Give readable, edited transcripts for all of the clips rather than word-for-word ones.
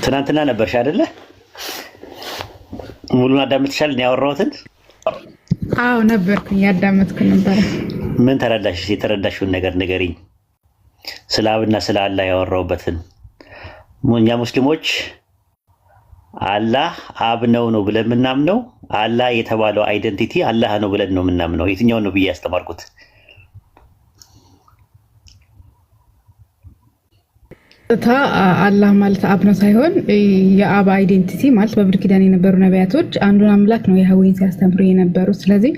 ትናንትና ነበርሽ አይደለ? ሙሉን አዳምጥሻል ነው ያወራሁትን? አዎ ነበርኩኝ፣ ያዳመጥኩ ነበር። ምን ተረዳሽ? የተረዳሽውን ነገር ንገሪኝ። ስለ አብና ስለ አላህ ያወራሁበትን። እኛ ሙስሊሞች አላህ አብ ነው ብለን የምናምነው፣ አላህ የተባለው አይደንቲቲ አላህ ነው ብለን ነው የምናምነው። የትኛውን ነው ብዬ ያስተማርኩት? አላህ ማለት አብ ነው ሳይሆን የአብ አይዴንቲቲ ማለት በብሉይ ኪዳን የነበሩ ነቢያቶች አንዱን አምላክ ነው ያህዌን ሲያስተምሩ የነበሩ። ስለዚህ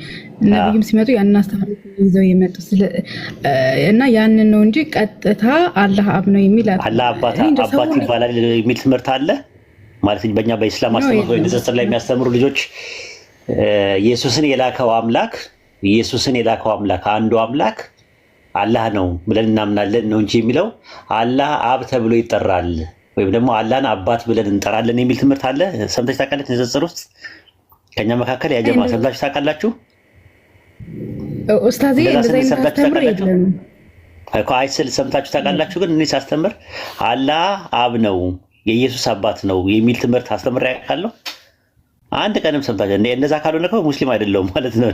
ነቢዩም ሲመጡ ያንን አስተምሮ ይዘው የመጡ እና ያንን ነው እንጂ ቀጥታ አላህ አብ ነው የሚል አላህ አባት ይባላል የሚል ትምህርት አለ ማለት በእኛ በኢስላም አስተምሮ ንጽጽር ላይ የሚያስተምሩ ልጆች ኢየሱስን የላከው አምላክ አንዱ አምላክ አላህ ነው ብለን እናምናለን ነው እንጂ የሚለው አላህ አብ ተብሎ ይጠራል ወይም ደግሞ አላህን አባት ብለን እንጠራለን የሚል ትምህርት አለ። ሰምተሽ ታውቃለች? ንጽጽር ውስጥ ከኛ መካከል ያጀማ ሰምታችሁ ታውቃላችሁ? ኡስታዝ እንደዚህ አይነት ተምር የለም እኮ አይስል ሰምታችሁ ታውቃላችሁ? ግን እኔ ሳስተምር አላህ አብ ነው የኢየሱስ አባት ነው የሚል ትምህርት አስተምሬ አውቃለሁ? አንድ ቀንም ሰምታችሁ እንደዛ ካልሆነ እኮ ሙስሊም አይደለሁም ማለት ነው።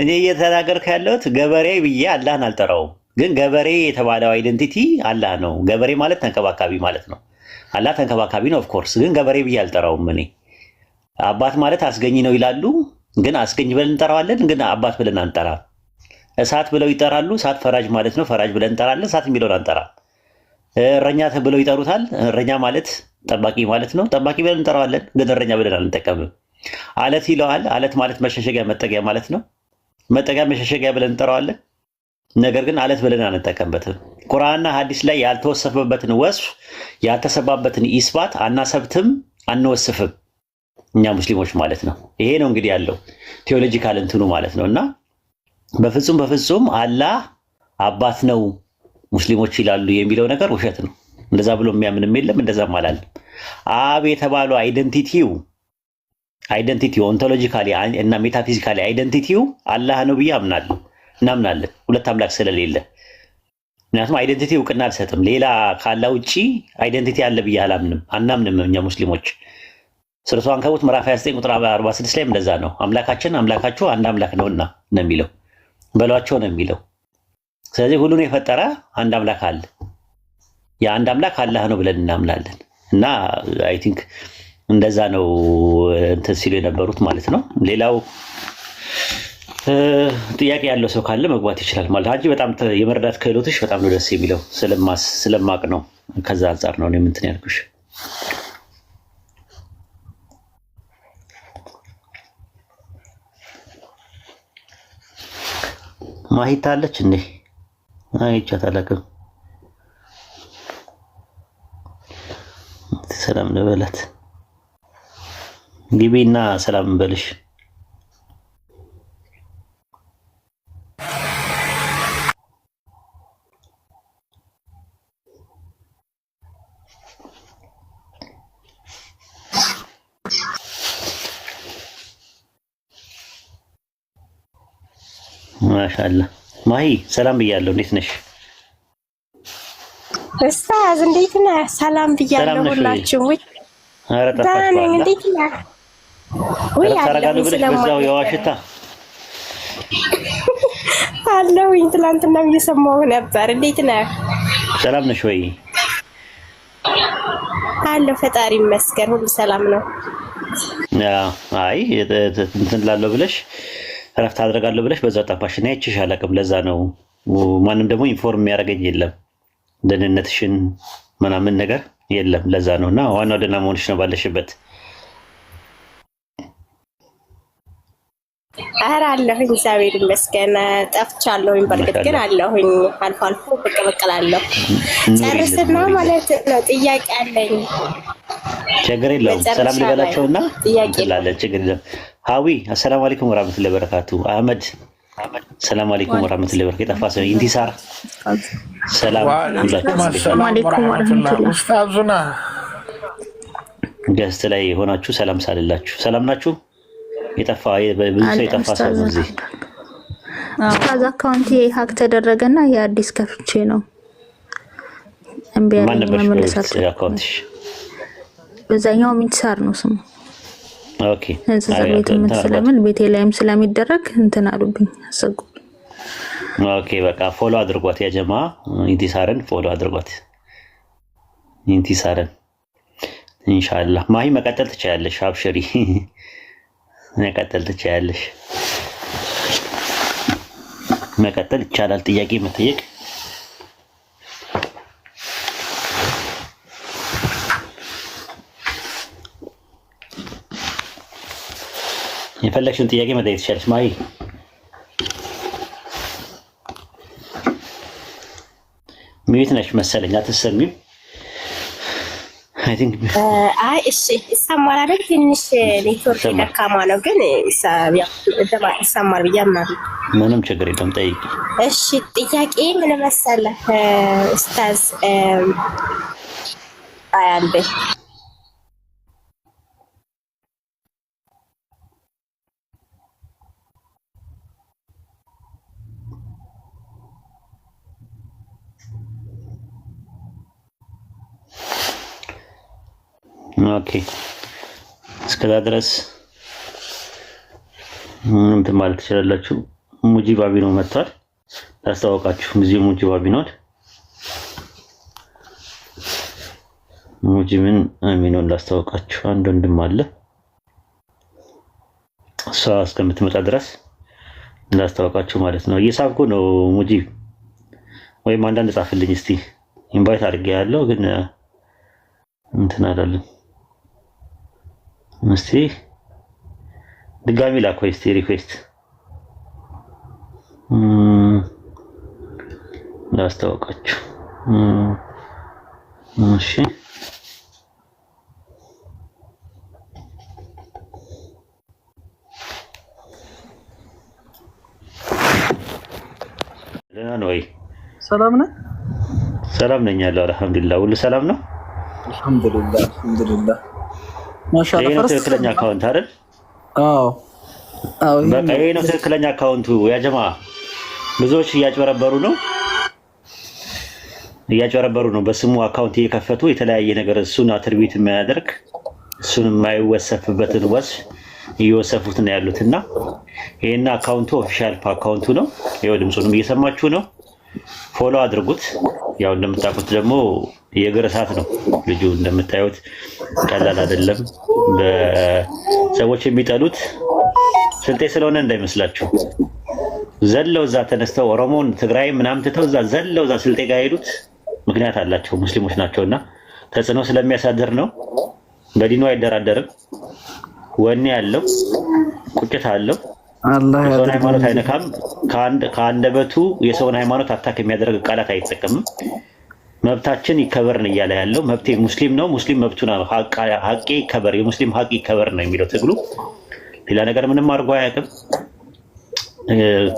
እኔ እየተናገርኩ ያለሁት ገበሬ ብዬ አላህን አልጠራውም። ግን ገበሬ የተባለው አይደንቲቲ አላህ ነው። ገበሬ ማለት ተንከባካቢ ማለት ነው። አላህ ተንከባካቢ ነው ኦፍኮርስ። ግን ገበሬ ብዬ አልጠራውም። እኔ አባት ማለት አስገኝ ነው ይላሉ። ግን አስገኝ ብለን እንጠራዋለን። ግን አባት ብለን አንጠራም። እሳት ብለው ይጠራሉ። እሳት ፈራጅ ማለት ነው። ፈራጅ ብለን እንጠራለን። እሳት የሚለውን አንጠራም። እረኛ ብለው ይጠሩታል። እረኛ ማለት ጠባቂ ማለት ነው። ጠባቂ ብለን እንጠራዋለን። ግን እረኛ ብለን አንጠቀምም። አለት ይለዋል። አለት ማለት መሸሸጊያ መጠጊያ ማለት ነው። መጠጊያ መሸሸጊያ ብለን እንጠራዋለን። ነገር ግን አለት ብለን አንጠቀምበትም። ቁርአንና ሐዲስ ላይ ያልተወሰፈበትን ወስፍ ያልተሰባበትን ኢስባት አናሰብትም፣ አንወስፍም እኛ ሙስሊሞች ማለት ነው። ይሄ ነው እንግዲህ ያለው ቴዎሎጂካል እንትኑ ማለት ነው። እና በፍጹም አላህ አባት ነው ሙስሊሞች ይላሉ የሚለው ነገር ውሸት ነው። እንደዛ ብሎ የሚያምንም የለም፣ እንደዛም አላለም። አብ የተባለው አይደንቲቲው ኦንቶሎጂካሊ እና ሜታፊዚካሊ አይደንቲቲው አላህ ነው ብዬ እናምናለን። ሁለት አምላክ ስለሌለ። ምክንያቱም አይደንቲቲ እውቅና አልሰጥም። ሌላ ካላ ውጪ አይደንቲቲ አለ ብዬ አናምንም እኛ ሙስሊሞች። ሱረቱ አንከቡት ምዕራፍ 29 ቁጥር 46 ላይ እንደዛ ነው። አምላካችሁ አንድ አምላክ ነውና ነው የሚለው፣ በሏቸው ነው የሚለው። ስለዚህ ሁሉን የፈጠረ አንድ አምላክ አለ። የአንድ አምላክ አላህ ነው ብለን እናምናለን። እና አይ ቲንክ እንደዛ ነው እንትን ሲሉ የነበሩት ማለት ነው። ሌላው ጥያቄ ያለው ሰው ካለ መግባት ይችላል ማለት አንቺ በጣም የመረዳት ክህሎትሽ በጣም ነው ደስ የሚለው ስለማቅ ነው። ከዛ አንጻር ነው እኔም እንትን ያልኩሽ። ማሂት አለች እንዴ? አይቻት አላውቅም። ሰላም ልበላት ግቢና ሰላም እንበልሽ። ማሻአላህ ማሂ ሰላም ብያለሁ። እንዴት ነሽ? ኡስታዝ እንዴት ነህ? ሰላም ብያለሁ ሁላችሁም። ኧረ ጠፋሽ። እንዴት ነህ? ወይ አረጋለሁ ብለሽ በዛው የዋሽታ አለሁኝ። ትናንትና እየሰማሁ ነበር። እንዴት ነህ? ሰላም ነሽ ወይ? አለሁ ፈጣሪ ይመስገን፣ ሁሉ ሰላም ነው። አይ እንትን ላለው ብለሽ እረፍት አድርጋለሁ ብለሽ በዛው ጠፋሽ እና አይቼሽ አላውቅም። ለዛ ነው ማንም ደግሞ ኢንፎርም የሚያደርገኝ የለም። ደህንነትሽን ምናምን ነገር የለም። ለዛ ነው እና ዋናው ደህና መሆንሽ ነው ባለሽበት። ኧረ አለሁኝ እግዚአብሔር ይመስገን። ጠፍቻለሁኝ በርግጥ ግን አለሁኝ። አልፎ አልፎ ብቅ ብቅ እላለሁ። ጨርስና ማለት ነው ጥያቄ አለኝ። ችግር የለውም። ሰላም ልበላቸውና ትላለች። ችግር የለም። ሀዊ አሰላሙ አለይኩም ወራህመቱላሂ ወበረካቱ። አህመድ ሰላም አለይኩም ወራህመቱላሂ ወበረካቱ። የጠፋ ሰው ኢንቲሳር ሰላም አለይኩም ወራህመቱላሂ። ኡስታዙና ገስት ላይ ሆናችሁ ሰላም ሳልላችሁ ሰላም ናችሁ? የጠፋ ብዙ ሰው የጠፋ ሰው ነው እዚህ። ኡስታዝ አካውንት ሀክ ተደረገና የአዲስ ከፍቼ ነው እምቢ ያለኝ መመለሳት አካውንትሽ በዛኛው ሚንሳር ነው ስሙ። ኦኬ እንስሳ ቤት ምን ስለምን ቤቴ ላይም ስለሚደረግ እንትን አሉብኝ አሰጉ። ኦኬ በቃ ፎሎ አድርጓት ያ ጀማ ኢንቲሳርን ፎሎ አድርጓት ኢንቲሳርን ኢንሻአላህ። ማሂ መቀጠል ትችያለሽ። አብሽሪ መቀጠል ትችያለሽ። መቀጠል ይቻላል። ጥያቄ መጠየቅ የፈለግሽውን ጥያቄ መጠየቅ ትችያለሽ ማሂ። ሚዩት ነሽ መሰለኝ አትሰሚም። አይ ቲንክ እሺ ይሰማል አይደል? ትንሽ ኔትወርክ ደካማ ነው ግን ይሰማል ብዬ አምናለሁ። ምንም ችግር የለም ጠይቂ። እሺ ጥያቄ ምን መሰለህ ኡስታዝ አያንዴ ኦኬ እስከዛ ድረስ እንትን ማለት ትችላላችሁ። ሙጂብ አቢኖ መጥቷል። ታስተዋውቃችሁ ጊዜ ሙጂብ አቢኖን ሙጂብን አሚኖን ላስተዋውቃችሁ። አንድ ወንድም አለ እሷ እስከምትመጣ ድረስ ላስተዋውቃችሁ ማለት ነው። እየሳብኩ ነው ሙጂብ ወይም አንዳንድ ጻፍልኝ እስቲ ኢንቫይት አድርጌ ያለው ግን እንትን አላለም። እስቲ ድጋሚ ላኮይ እስቲ ሪኩዌስት ላስተዋውቃችሁ። እሺ ደህና ነው ወይ? ሰላም ነህ? ሰላም ነኝ ያለው አልሐምዱሊላህ። ሁሉ ሰላም ነው አልሐምዱሊላህ። ማሻአላህ። ይሄ ነው ትክክለኛ አካውንት አይደል? አዎ በቃ ይሄ ነው ትክክለኛ አካውንቱ። ያ ጀማ ብዙዎች እያጭበረበሩ ነው በስሙ አካውንት እየከፈቱ የተለያየ ነገር እሱን አትሪቢዩት የሚያደርግ እሱን የማይወሰፍበትን ወስፍ እየወሰፉት ነው ያሉትና ይሄና አካውንቱ ኦፊሻል አካውንቱ ነው። ይሄው ድምጹንም እየሰማችሁ ነው። ፎሎ አድርጉት። ያው እንደምታውቁት ደግሞ የእግር እሳት ነው ልጁ። እንደምታዩት ቀላል አይደለም። በሰዎች የሚጠሉት ስልጤ ስለሆነ እንዳይመስላችሁ ዘለው እዛ ተነስተው ኦሮሞን ትግራይ ምናምን ትተው እዛ ዘለው እዛ ስልጤ ጋር ሄዱት ምክንያት አላቸው። ሙስሊሞች ናቸውና ተጽዕኖ ስለሚያሳድር ነው። በዲኑ አይደራደርም። ወኔ ያለው ቁጭት አለው። የሰውን ሃይማኖት አይነካም። ከአንደበቱ የሰውን ሃይማኖት አታክ የሚያደርግ ቃላት አይጠቀምም። መብታችን ይከበር ነው እያለ ያለው። መብቴ ሙስሊም ነው፣ ሙስሊም መብቱ ነው፣ ሀቄ ይከበር፣ የሙስሊም ሀቅ ይከበር ነው የሚለው ትግሉ። ሌላ ነገር ምንም አድርጎ አያውቅም።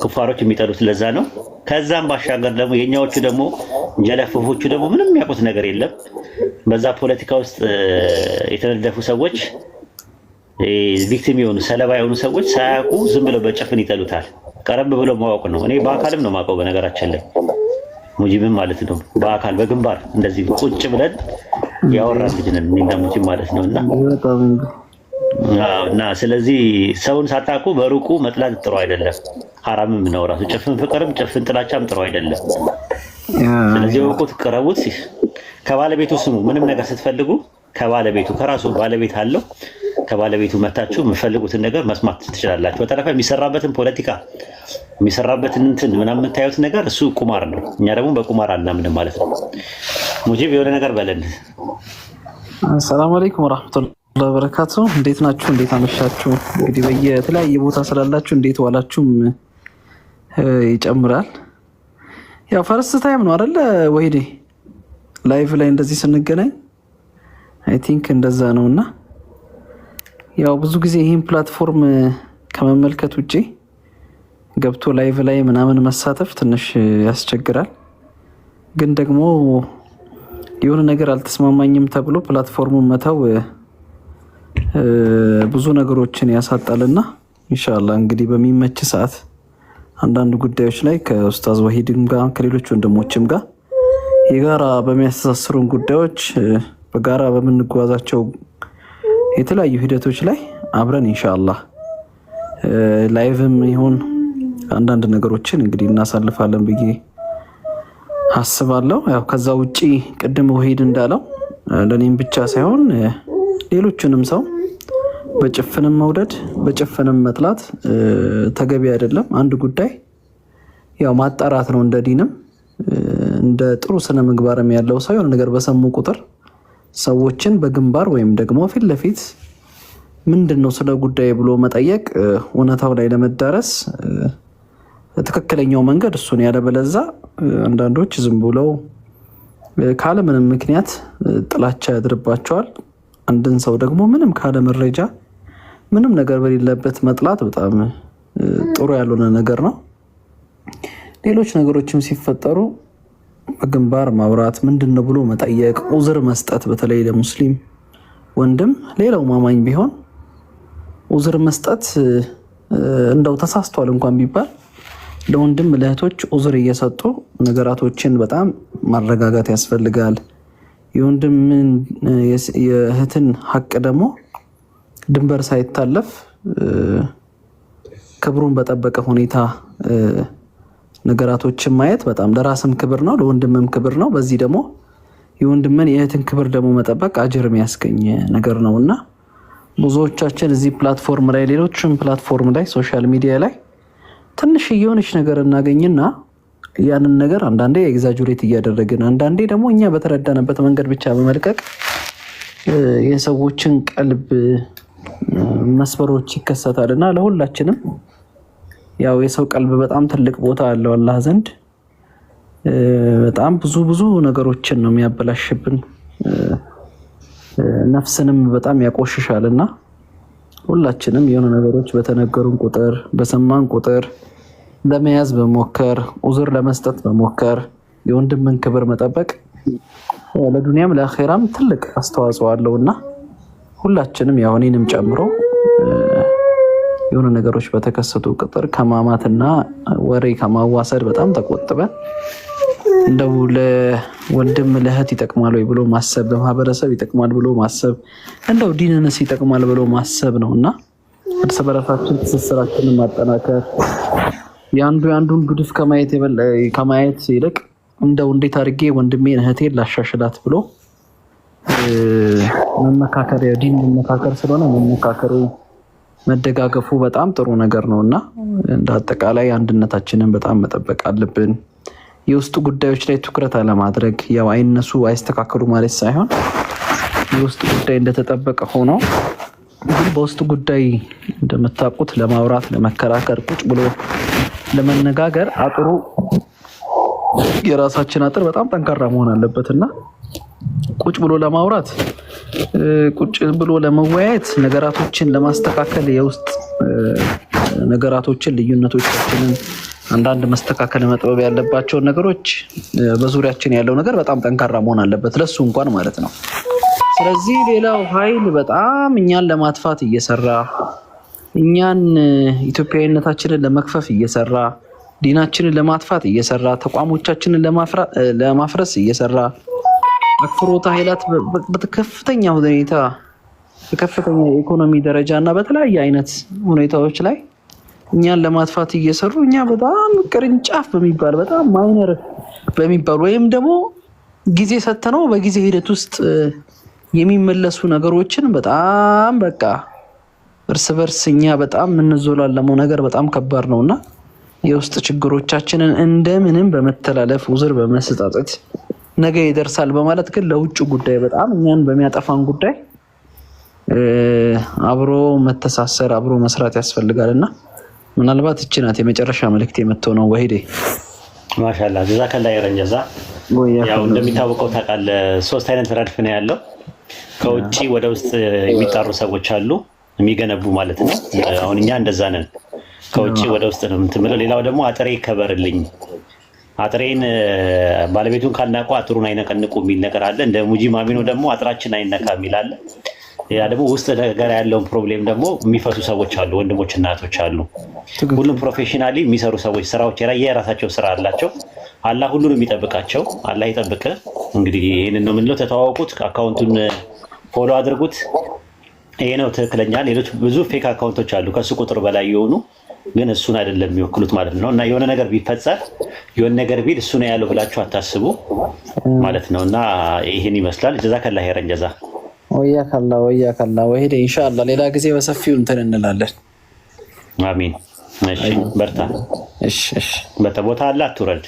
ክፋሮች የሚጠሉት ለዛ ነው። ከዛም ባሻገር ደግሞ የኛዎቹ ደግሞ ጀለፈፎቹ ደግሞ ምንም የሚያውቁት ነገር የለም። በዛ ፖለቲካ ውስጥ የተነደፉ ሰዎች ቪክቲም የሆኑ ሰለባ የሆኑ ሰዎች ሳያውቁ ዝም ብለው በጭፍን ይጠሉታል። ቀረብ ብለው ማወቅ ነው። እኔ በአካልም ነው ማውቀው በነገራችን ላይ ሙጂብም ማለት ነው። በአካል በግንባር እንደዚህ ቁጭ ብለን ያወራን ልጅ ነን እኔና ሙጂብ ማለት ነውና እና ስለዚህ ሰውን ሳታውቁ በሩቁ መጥላት ጥሩ አይደለም። ሐራምም ነው ራሱ። ጭፍን ፍቅርም ጭፍን ጥላቻም ጥሩ አይደለም። ስለዚህ ወቁት፣ ቅረቡት፣ ከባለቤቱ ስሙ። ምንም ነገር ስትፈልጉ ከባለቤቱ ከራሱ ባለቤት አለው ከባለቤቱ መታችሁ የምፈልጉትን ነገር መስማት ትችላላችሁ። በተረፈ የሚሰራበትን ፖለቲካ የሚሰራበትን እንትን ምናምን የምታዩት ነገር እሱ ቁማር ነው። እኛ ደግሞ በቁማር አናምንም ማለት ነው። ሙጂብ የሆነ ነገር በለን። ሰላም አለይኩም ወራህመቱላሂ ወበረካቱ። እንዴት ናችሁ? እንዴት አመሻችሁ? እንግዲህ በየተለያየ ቦታ ስላላችሁ እንዴት ዋላችሁም ይጨምራል። ያው ፈርስት ታይም ነው አይደለ ወይዴ ላይቭ ላይ እንደዚህ ስንገናኝ አይ ቲንክ እንደዛ ነውና ያው ብዙ ጊዜ ይህን ፕላትፎርም ከመመልከት ውጭ ገብቶ ላይቭ ላይ ምናምን መሳተፍ ትንሽ ያስቸግራል። ግን ደግሞ የሆነ ነገር አልተስማማኝም ተብሎ ፕላትፎርሙን መተው ብዙ ነገሮችን ያሳጣልና ኢንሻአላህ እንግዲህ በሚመች ሰዓት አንዳንድ ጉዳዮች ላይ ከኡስታዝ ወሂድም ጋር ከሌሎች ወንድሞችም ጋር የጋራ በሚያስተሳስሩን ጉዳዮች በጋራ በምንጓዛቸው የተለያዩ ሂደቶች ላይ አብረን ኢንሻአላህ ላይቭም ይሁን አንዳንድ ነገሮችን እንግዲህ እናሳልፋለን ብዬ አስባለሁ። ያው ከዛ ውጪ ቅድም ወሂድ እንዳለው ለኔም ብቻ ሳይሆን ሌሎችንም ሰው በጭፍንም መውደድ በጭፍንም መጥላት ተገቢ አይደለም። አንድ ጉዳይ ያው ማጣራት ነው። እንደ ዲንም እንደ ጥሩ ስነ ምግባርም ያለው ሰው የሆነ ነገር በሰሙ ቁጥር ሰዎችን በግንባር ወይም ደግሞ ፊት ለፊት ምንድነው ስለ ጉዳይ ብሎ መጠየቅ እውነታው ላይ ለመዳረስ ትክክለኛው መንገድ እሱን ያለበለዛ አንዳንዶች ዝም ብለው ካለ ምንም ምክንያት ጥላቻ ያድርባቸዋል። አንድን ሰው ደግሞ ምንም ካለ መረጃ ምንም ነገር በሌለበት መጥላት በጣም ጥሩ ያልሆነ ነገር ነው። ሌሎች ነገሮችም ሲፈጠሩ በግንባር ማውራት ምንድነው ብሎ መጠየቅ ዑዝር መስጠት በተለይ ለሙስሊም ወንድም ሌላው ማማኝ ቢሆን ዑዝር መስጠት እንደው ተሳስቷል እንኳን ቢባል ለወንድም ለእህቶች ዑዝር እየሰጡ ነገራቶችን በጣም ማረጋጋት ያስፈልጋል። የወንድምን የእህትን ሐቅ ደግሞ ድንበር ሳይታለፍ ክብሩን በጠበቀ ሁኔታ ነገራቶችን ማየት በጣም ለራስም ክብር ነው ለወንድምም ክብር ነው። በዚህ ደግሞ የወንድምን የእህትን ክብር ደግሞ መጠበቅ አጅር የሚያስገኝ ነገር ነውና ብዙዎቻችን እዚህ ፕላትፎርም ላይ ሌሎችም ፕላትፎርም ላይ ሶሻል ሚዲያ ላይ ትንሽ የሆነች ነገር እናገኝና ያንን ነገር አንዳንዴ ኤግዛጁሬት እያደረግን አንዳንዴ ደግሞ እኛ በተረዳንበት መንገድ ብቻ በመልቀቅ የሰዎችን ቀልብ መስበሮች ይከሰታልና ለሁላችንም ያው የሰው ቀልብ በጣም ትልቅ ቦታ አለው አላህ ዘንድ በጣም ብዙ ነገሮችን ነው የሚያበላሽብን ነፍስንም በጣም ያቆሽሻልና ሁላችንም የሆነ ነገሮች በተነገሩን ቁጥር በሰማን ቁጥር ለመያዝ በመሞከር ዑዝር ለመስጠት በመሞከር የወንድምን ክብር መጠበቅ ለዱንያም ለአኺራም ትልቅ አስተዋጽኦ አለውና ሁላችንም ያው እኔንም ጨምሮ የሆነ ነገሮች በተከሰቱ ቁጥር ከማማትና ወሬ ከማዋሰድ በጣም ተቆጥበን እንደው ለወንድም ለእህት ይጠቅማል ወይ ብሎ ማሰብ ለማህበረሰብ ይጠቅማል ብሎ ማሰብ እንደው ዲንንስ ይጠቅማል ብሎ ማሰብ ነውና እርስ በራሳችን ትስስራችንን ማጠናከር ያንዱን ጉድፍ ከማየት ይልቅ እንደው እንዴት አድርጌ ወንድሜን እህቴን ላሻሽላት ብሎ መመካከር የዲን መመካከር ስለሆነ መመካከሩ መደጋገፉ በጣም ጥሩ ነገር ነውና እንደ አጠቃላይ አንድነታችንን በጣም መጠበቅ አለብን። የውስጥ ጉዳዮች ላይ ትኩረት አለማድረግ ያው አይነሱ አይስተካከሉ ማለት ሳይሆን የውስጥ ጉዳይ እንደተጠበቀ ሆኖ ግን በውስጥ ጉዳይ እንደምታውቁት ለማውራት ለመከራከር ቁጭ ብሎ ለመነጋገር አጥሩ የራሳችን አጥር በጣም ጠንካራ መሆን አለበትና ቁጭ ብሎ ለማውራት ቁጭ ብሎ ለመወያየት ነገራቶችን ለማስተካከል የውስጥ ነገራቶችን ልዩነቶቻችንን አንዳንድ መስተካከል መጥበብ ያለባቸው ነገሮች በዙሪያችን ያለው ነገር በጣም ጠንካራ መሆን አለበት ለሱ እንኳን ማለት ነው። ስለዚህ ሌላው ኃይል በጣም እኛን ለማጥፋት እየሰራ እኛን ኢትዮጵያዊነታችንን ለመክፈፍ እየሰራ ዲናችንን ለማጥፋት እየሰራ ተቋሞቻችንን ለማፍረስ እየሰራ አክፍሮታ ኃይላት በከፍተኛ ሁኔታ በከፍተኛ የኢኮኖሚ ደረጃ እና በተለያየ አይነት ሁኔታዎች ላይ እኛን ለማጥፋት እየሰሩ እኛ በጣም ቅርንጫፍ በሚባል በጣም ማይነር በሚባል ወይም ደግሞ ጊዜ ሰተነው በጊዜ ሂደት ውስጥ የሚመለሱ ነገሮችን በጣም በቃ እርስ በርስ እኛ በጣም የምንዞላለመው ነገር በጣም ከባድ ነውና የውስጥ ችግሮቻችንን እንደምንም በመተላለፍ ዑዝር በመስጠት ነገ ይደርሳል በማለት ግን ለውጭ ጉዳይ በጣም እኛን በሚያጠፋን ጉዳይ አብሮ መተሳሰር አብሮ መስራት ያስፈልጋልና ምናልባት እቺ ናት የመጨረሻ መልእክት የመተው ነው። ወሂዴ ማሻአላህ ጀዛከላህ ይረንጀዛ። ያው እንደሚታወቀው ታውቃለህ ሶስት አይነት ረድፍ ነው ያለው። ከውጪ ወደ ውስጥ የሚጣሩ ሰዎች አሉ የሚገነቡ ማለት ነው። አሁን እኛ እንደዛ ነን። ከውጪ ወደ ውስጥ ነው የምትምለው። ሌላው ደግሞ አጥሬ ይከበርልኝ አጥሬን ባለቤቱን ካልናቁ አጥሩን አይነቀንቁ የሚል ነገር አለ። እንደ ሙጂ ማሚኖ ደግሞ አጥራችን አይነካ የሚል አለ። ያ ደግሞ ውስጥ ነገር ያለውን ፕሮብሌም ደግሞ የሚፈቱ ሰዎች አሉ፣ ወንድሞችና እህቶች አሉ። ሁሉም ፕሮፌሽናሊ የሚሰሩ ሰዎች ስራዎች የራሳቸው ስራ አላቸው። አላህ ሁሉንም የሚጠብቃቸው። አላህ ይጠብቅ። እንግዲህ ይህንን ነው የምንለው። ተተዋወቁት፣ አካውንቱን ፎሎ አድርጉት። ይሄ ነው ትክክለኛ። ሌሎች ብዙ ፌክ አካውንቶች አሉ ከሱ ቁጥር በላይ የሆኑ ግን እሱን አይደለም የሚወክሉት ማለት ነው። እና የሆነ ነገር ቢፈጸም የሆነ ነገር ቢል እሱ ነው ያለው ብላችሁ አታስቡ ማለት ነው። እና ይህን ይመስላል። ጀዛከላ ኸይረን ጀዛ። ወያከላ ወሄደ። ኢንሻአላህ ሌላ ጊዜ በሰፊው እንትን እንላለን። አሚን። እሺ በርታ። እሺ በርታ። ቦታ አለ፣ አትውረድ።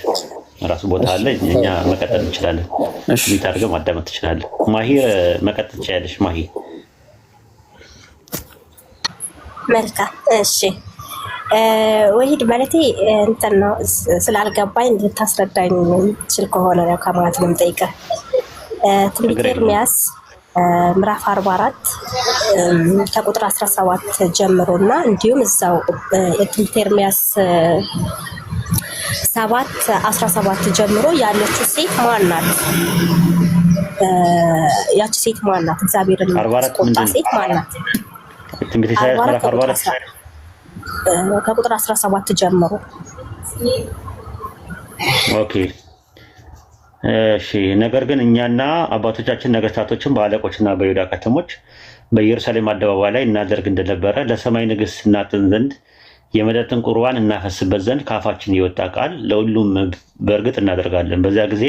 ራሱ ቦታ አለ። እኛ መቀጠል እንችላለን። እሺ ቢታርገም ማዳመጥ ትችላለህ። ማሂ መቀጠል ትችላለሽ። ማሂ መልካም። እሺ ወሂድ ማለቴ እንትን ነው ስላልገባኝ ልታስረዳኝ ትችል ከሆነ ነው ከማለት ነው የምጠይቀህ። ትንቢተ ኤርምያስ ምዕራፍ 44 ከቁጥር 17 ጀምሮ እና እንዲሁም እዛው ትንቢተ ኤርምያስ 7:17 ጀምሮ ያለችው ሴት ማን ናት? ያቺ ሴት ማን ናት? እግዚአብሔርን የምትቆጣ ሴት ማን ናት? ትንቢተ ኢሳይያስ ምዕራፍ 44 ከቁጥር 17 ጀምሮ። ኦኬ እሺ። ነገር ግን እኛና አባቶቻችን ነገስታቶችን በአለቆችና በይሁዳ ከተሞች በኢየሩሳሌም አደባባይ ላይ እናደርግ እንደነበረ ለሰማይ ንግሥት እናጥን ዘንድ የመጠጥን ቁርባን እናፈስበት ዘንድ ካፋችን የወጣ ቃል ለሁሉም በእርግጥ እናደርጋለን። በዚያ ጊዜ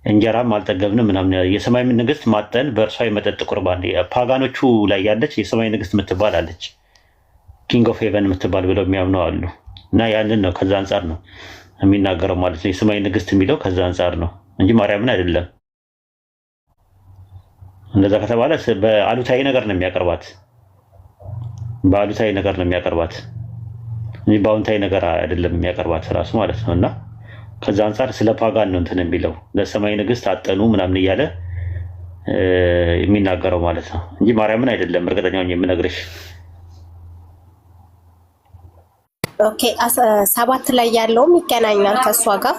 እንጀራም አልጠገብንም ምናምን። የሰማይ ንግሥት ማጠን በእርሷ የመጠጥ ቁርባን ፓጋኖቹ ላይ ያለች የሰማይ ንግሥት የምትባል አለች፣ ኪንግ ኦፍ ሄቨን የምትባል ብለው የሚያምነው አሉ። እና ያንን ነው ከዛ አንጻር ነው የሚናገረው ማለት ነው። የሰማይ ንግሥት የሚለው ከዛ አንጻር ነው እንጂ ማርያምን አይደለም። እንደዛ ከተባለ በአሉታዊ ነገር ነው የሚያቀርባት፣ በአሉታዊ ነገር ነው የሚያቀርባት እንጂ በአዎንታዊ ነገር አይደለም የሚያቀርባት ራሱ ማለት ነው። እና ከዛ አንጻር ስለ ፓጋን ነው እንትን የሚለው ለሰማይ ንግሥት አጠኑ ምናምን እያለ የሚናገረው ማለት ነው እንጂ ማርያምን አይደለም። እርግጠኛውን የምነግርሽ። ኦኬ 7 ላይ ያለውም ይገናኛል ከእሷ ጋር።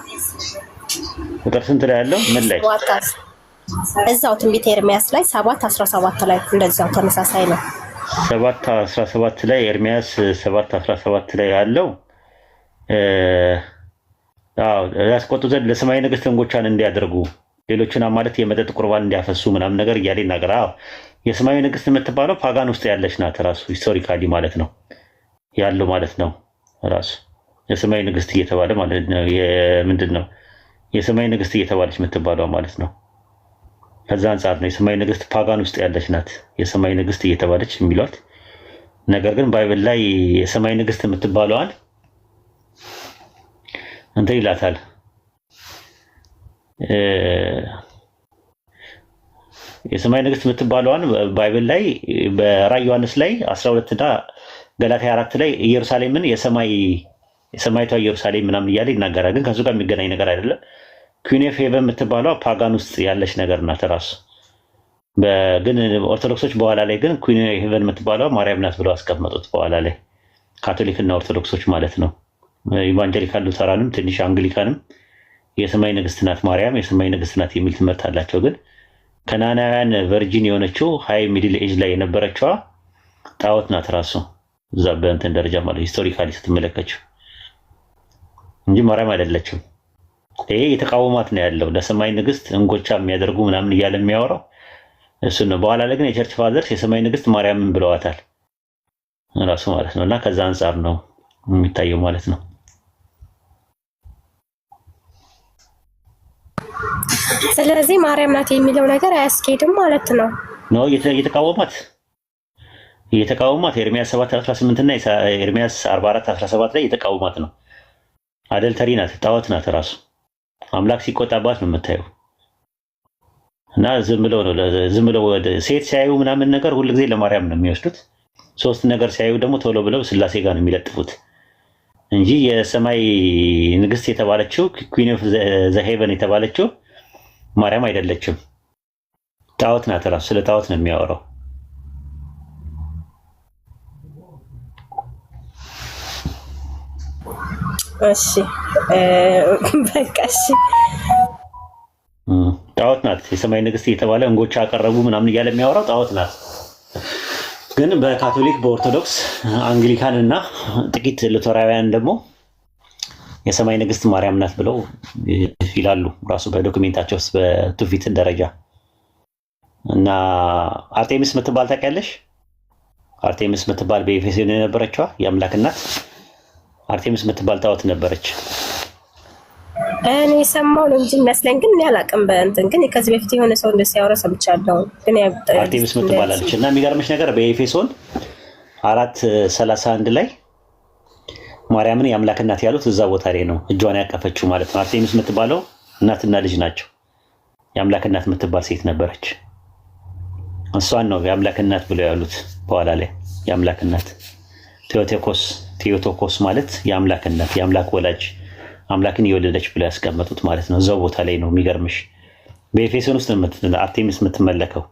ቁጥር ስንት ላይ ያለው? ምን ላይ? እዛው ትንቢተ ኤርምያስ ላይ 7:17 ላይ እንደዛው ተመሳሳይ ነው። 7:17 ላይ ኤርምያስ 7:17 ላይ ያለው ያስቆጡ ዘንድ ለሰማይ ንግሥት እንጎቻን እንዲያደርጉ ሌሎችን ማለት የመጠጥ ቁርባን እንዲያፈሱ ምናምን ነገር እያለ ይናገራል። የሰማይ ንግሥት የምትባለው ፓጋን ውስጥ ያለች ናት ራሱ ሂስቶሪካሊ ማለት ነው ያለው ማለት ነው። ራሱ የሰማይ ንግሥት እየተባለ ማለት ነው። ምንድን ነው የሰማይ ንግሥት እየተባለች የምትባለው ማለት ነው። ከዛ አንጻር ነው የሰማይ ንግሥት ፓጋን ውስጥ ያለች ናት የሰማይ ንግሥት እየተባለች የሚሏት። ነገር ግን ባይብል ላይ የሰማይ ንግሥት የምትባለዋን እንትን ይላታል የሰማይ ንግሥት የምትባለዋን ባይብል ላይ በራዕየ ዮሐንስ ላይ 12 እና ገላትያ 4 ላይ ኢየሩሳሌምን የሰማይቷ ኢየሩሳሌም ምናምን እያለ ይናገራል። ግን ከሱ ጋር የሚገናኝ ነገር አይደለም። ኩዊን ኦፍ ሄቨን የምትባለው ፓጋን ውስጥ ያለች ነገር ናት ራሱ። ግን ኦርቶዶክሶች በኋላ ላይ ግን ኩዊን ኦፍ ሄቨን የምትባለው ማርያም ናት ብለው አስቀመጡት። በኋላ ላይ ካቶሊክና ኦርቶዶክሶች ማለት ነው። ኢቫንጀሊካል ሉተራንም ትንሽ አንግሊካንም የሰማይ ንግሥት ናት ማርያም የሰማይ ንግሥት ናት የሚል ትምህርት አላቸው። ግን ከናናውያን ቨርጂን የሆነችው ሃይ ሚድል ኤጅ ላይ የነበረችዋ ጣዖት ናት ራሱ እዛ በእንትን ደረጃ ማለት ሂስቶሪካሊ ስትመለከችው እንጂ ማርያም አይደለችም። ይሄ የተቃወማት ነው ያለው ለሰማይ ንግሥት እንጎቻ የሚያደርጉ ምናምን እያለ የሚያወራው እሱ ነው። በኋላ ላይ ግን የቸርች ፋዘርስ የሰማይ ንግሥት ማርያምን ብለዋታል ራሱ ማለት ነው። እና ከዛ አንጻር ነው የሚታየው ማለት ነው። ስለዚህ ማርያም ናት የሚለው ነገር አያስኬድም ማለት ነው። ነው የተቃወማት ኤርምያስ 7:18 እና ኤርምያስ 44:17 ላይ የተቃወማት ነው። አደልተሪ ናት፣ ጣዖት ናት ራሱ አምላክ ሲቆጣባት ነው የምታየው። እና ዝም ብለው ወደ ሴት ሲያዩ ምናምን ነገር ሁልጊዜ ለማርያም ነው የሚወስዱት። ሶስት ነገር ሲያዩ ደግሞ ቶሎ ብለው ስላሴ ጋር ነው የሚለጥፉት እንጂ የሰማይ ንግሥት የተባለችው ኩዊን ኦፍ ዘ ሄቨን የተባለችው ማርያም አይደለችም። ጣዖት ናት ራሱ። ስለ ጣዖት ነው የሚያወራው። እሺ በቃ እሺ። ጣዖት ናት የሰማይ ንግሥት የተባለ እንጎቻ አቀረቡ ምናምን እያለ የሚያወራው ጣዖት ናት። ግን በካቶሊክ በኦርቶዶክስ አንግሊካን እና ጥቂት ሉተራውያን ደግሞ የሰማይ ንግስት ማርያም ናት ብለው ይላሉ ራሱ በዶክሜንታቸው ውስጥ በትውፊት ደረጃ። እና አርጤሚስ የምትባል ታውቂያለሽ? አርጤሚስ የምትባል በኤፌሶን የነበረችዋ የአምላክ እናት አርጤሚስ የምትባል ጣዖት ነበረች። እኔ ሰማሁ ነው እንጂ መስለኝ፣ ግን እኔ አላውቅም። በእንትን ግን ከዚህ በፊት የሆነ ሰው እንደዚህ ሲያወራ ሰምቻለሁ። ግን አርጤሚስ የምትባል አለች። እና የሚገርምሽ ነገር በኤፌሶን 4:31 ላይ ማርያምን የአምላክ እናት ያሉት እዛ ቦታ ላይ ነው እጇን ያቀፈችው ማለት ነው። አርጤሚስ የምትባለው እናትና ልጅ ናቸው። የአምላክ እናት የምትባል ሴት ነበረች። እሷን ነው የአምላክ እናት ብለው ያሉት በኋላ ላይ። የአምላክ እናት ቴዎቶኮስ ማለት የአምላክ እናት፣ የአምላክ ወላጅ፣ አምላክን የወለደች ብለው ያስቀመጡት ማለት ነው። እዛው ቦታ ላይ ነው። የሚገርምሽ በኤፌሶን ውስጥ አርጤሚስ የምትመለከው።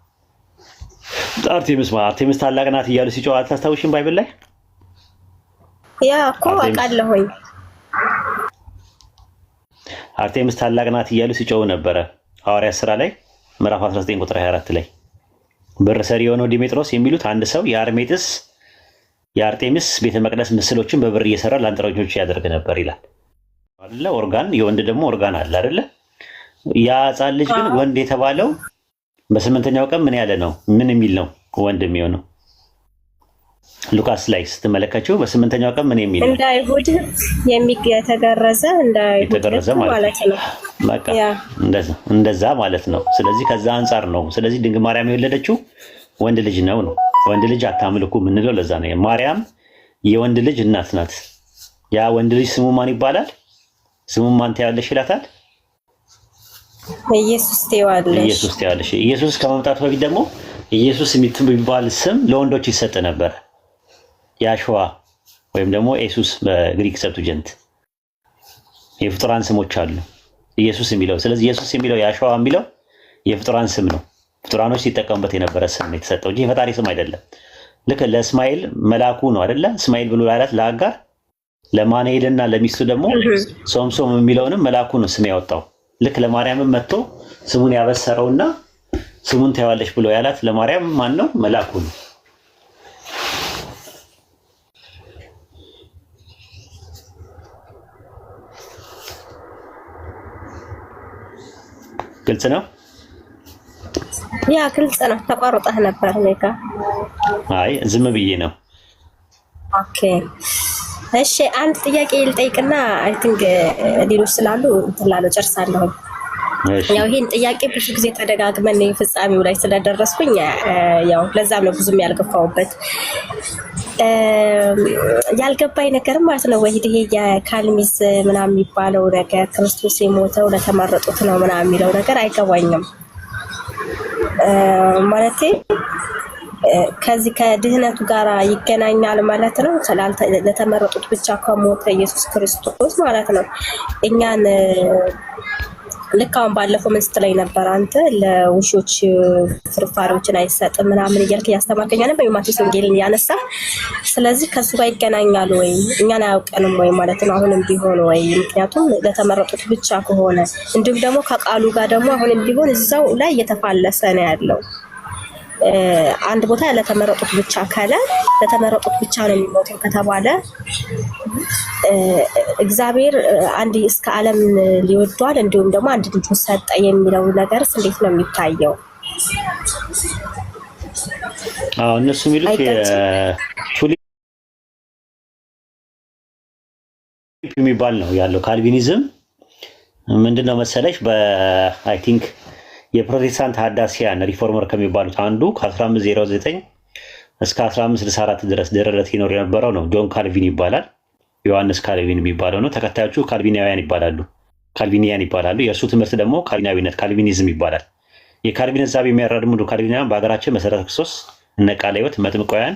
አርጤሚስ ታላቅ ናት እያሉ ሲጮህ አታስታውሽም? ባይብል ላይ ያ እኮ አውቃለሁኝ። አርጤሚስ ታላቅ ናት እያሉ ሲጮህ ነበረ ሐዋርያት ሥራ ላይ ምዕራፍ 19 ቁጥር 24 ላይ ብር ሰሪ የሆነው ዲሜጥሮስ የሚሉት አንድ ሰው የአርጤሚስ ቤተ መቅደስ ምስሎችን በብር እየሰራ ለአንጥረኞች ያደርግ ነበር ይላል አይደለ? ኦርጋን፣ የወንድ ደግሞ ኦርጋን አለ አይደለ? ያ ሕፃን ልጅ ግን ወንድ የተባለው በስምንተኛው ቀን ምን ያለ ነው? ምን የሚል ነው ወንድ የሚሆነው? ሉቃስ ላይ ስትመለከችው በስምንተኛው ቀን ምን የሚል ነው? እንደ አይሁድ የተገረዘ ማለት ነው። በቃ እንደዛ ማለት ነው። ስለዚህ ከዛ አንጻር ነው። ስለዚህ ድንግል ማርያም የወለደችው ወንድ ልጅ ነው። ወንድ ልጅ አታምልኩ የምንለው ለዛ ነው። ማርያም የወንድ ልጅ እናት ናት። ያ ወንድ ልጅ ስሙ ማን ይባላል? ስሙ ማን ትያለሽ ይላታል? ኢየሱስ ትያለሽ። ኢየሱስ ከመምጣቱ በፊት ደግሞ ኢየሱስ የሚባል ስም ለወንዶች ይሰጥ ነበር። ያሸዋ ወይም ደግሞ ኢየሱስ በግሪክ ሰብቱጀንት የፍጡራን ስሞች አሉ ኢየሱስ የሚለው። ስለዚህ ኢየሱስ የሚለው ያሸዋ የሚለው የፍጡራን ስም ነው። ፍጡራኖች ሲጠቀሙበት የነበረ ስም ነው የተሰጠው እንጂ የፈጣሪ ስም አይደለም። ልክ ለእስማኤል መልአኩ ነው አይደለ? እስማኤል ብሎ ያላት ለአጋር፣ ለማንኤልና ለሚስቱ ደግሞ ሶምሶም የሚለውንም መልአኩ ነው ስም ያወጣው። ልክ ለማርያምም መጥቶ ስሙን ያበሰረውና ስሙን ታያለሽ ብሎ ያላት ለማርያም ማን ነው? መልአኩ ነው። ግልጽ ነው? ያ ግልጽ ነው። ተቋርጠህ ነበር ኔጋ። አይ ዝም ብዬ ነው። ኦኬ እሺ፣ አንድ ጥያቄ ልጠይቅና አይ ቲንክ ሌሎች ስላሉ እንትላለው ጨርሳለሁ። ያው ይሄን ጥያቄ ብዙ ጊዜ ተደጋግመን ፍጻሜው ላይ ስለደረስኩኝ ያው ለዛም ነው ብዙም ያልገፋውበት። ያልገባኝ ነገር ማለት ነው ወይ ይሄ የካልሚስ ምናምን የሚባለው ነገር ክርስቶስ የሞተው ለተመረጡት ነው ምናምን የሚለው ነገር አይገባኝም። ማለቴ ከዚህ ከድህነቱ ጋር ይገናኛል ማለት ነው። ለተመረጡት ብቻ ከሞተ ኢየሱስ ክርስቶስ ማለት ነው። እኛን ልክ አሁን ባለፈው ምን ስትለኝ ነበር አንተ? ለውሾች ፍርፋሪዎችን አይሰጥም ምናምን እያልክ እያስተማርከኝ ነበር በማቴዎስ ወንጌልን ያነሳ። ስለዚህ ከሱ ጋር ይገናኛል ወይ እኛን አያውቀንም ወይ ማለት ነው አሁንም ቢሆን ወይ? ምክንያቱም ለተመረጡት ብቻ ከሆነ እንዲሁም ደግሞ ከቃሉ ጋር ደግሞ አሁንም ቢሆን እዛው ላይ እየተፋለሰ ነው ያለው። አንድ ቦታ ለተመረጡት ብቻ ካለ ለተመረጡት ብቻ ነው የሚሞተው ከተባለ እግዚአብሔር አንድ እስከ ዓለም ሊወዷል እንዲሁም ደግሞ አንድ ልጅ ሰጠ የሚለው ነገርስ እንዴት ነው የሚታየው? እነሱ የሚሉት ቱሊፕ የሚባል ነው ያለው። ካልቪኒዝም ምንድነው መሰለሽ በአይ ቲንክ የፕሮቴስታንት ሀዳሲያን ሪፎርመር ከሚባሉት አንዱ ከ1509 እስከ 1564 ድረስ ድረረት ይኖር የነበረው ነው። ጆን ካልቪን ይባላል። ዮሐንስ ካልቪን የሚባለው ነው። ተከታዮቹ ካልቪናውያን ይባላሉ። የእርሱ ትምህርት ደግሞ ካልቪናዊነት ካልቪኒዝም ይባላል። የካልቪን ሀሳብ የሚያራምዱ ካልቪናውያን በሀገራችን መሰረተ ክርስቶስ፣ እነ ቃለ ሕይወት፣ መጥምቃውያን፣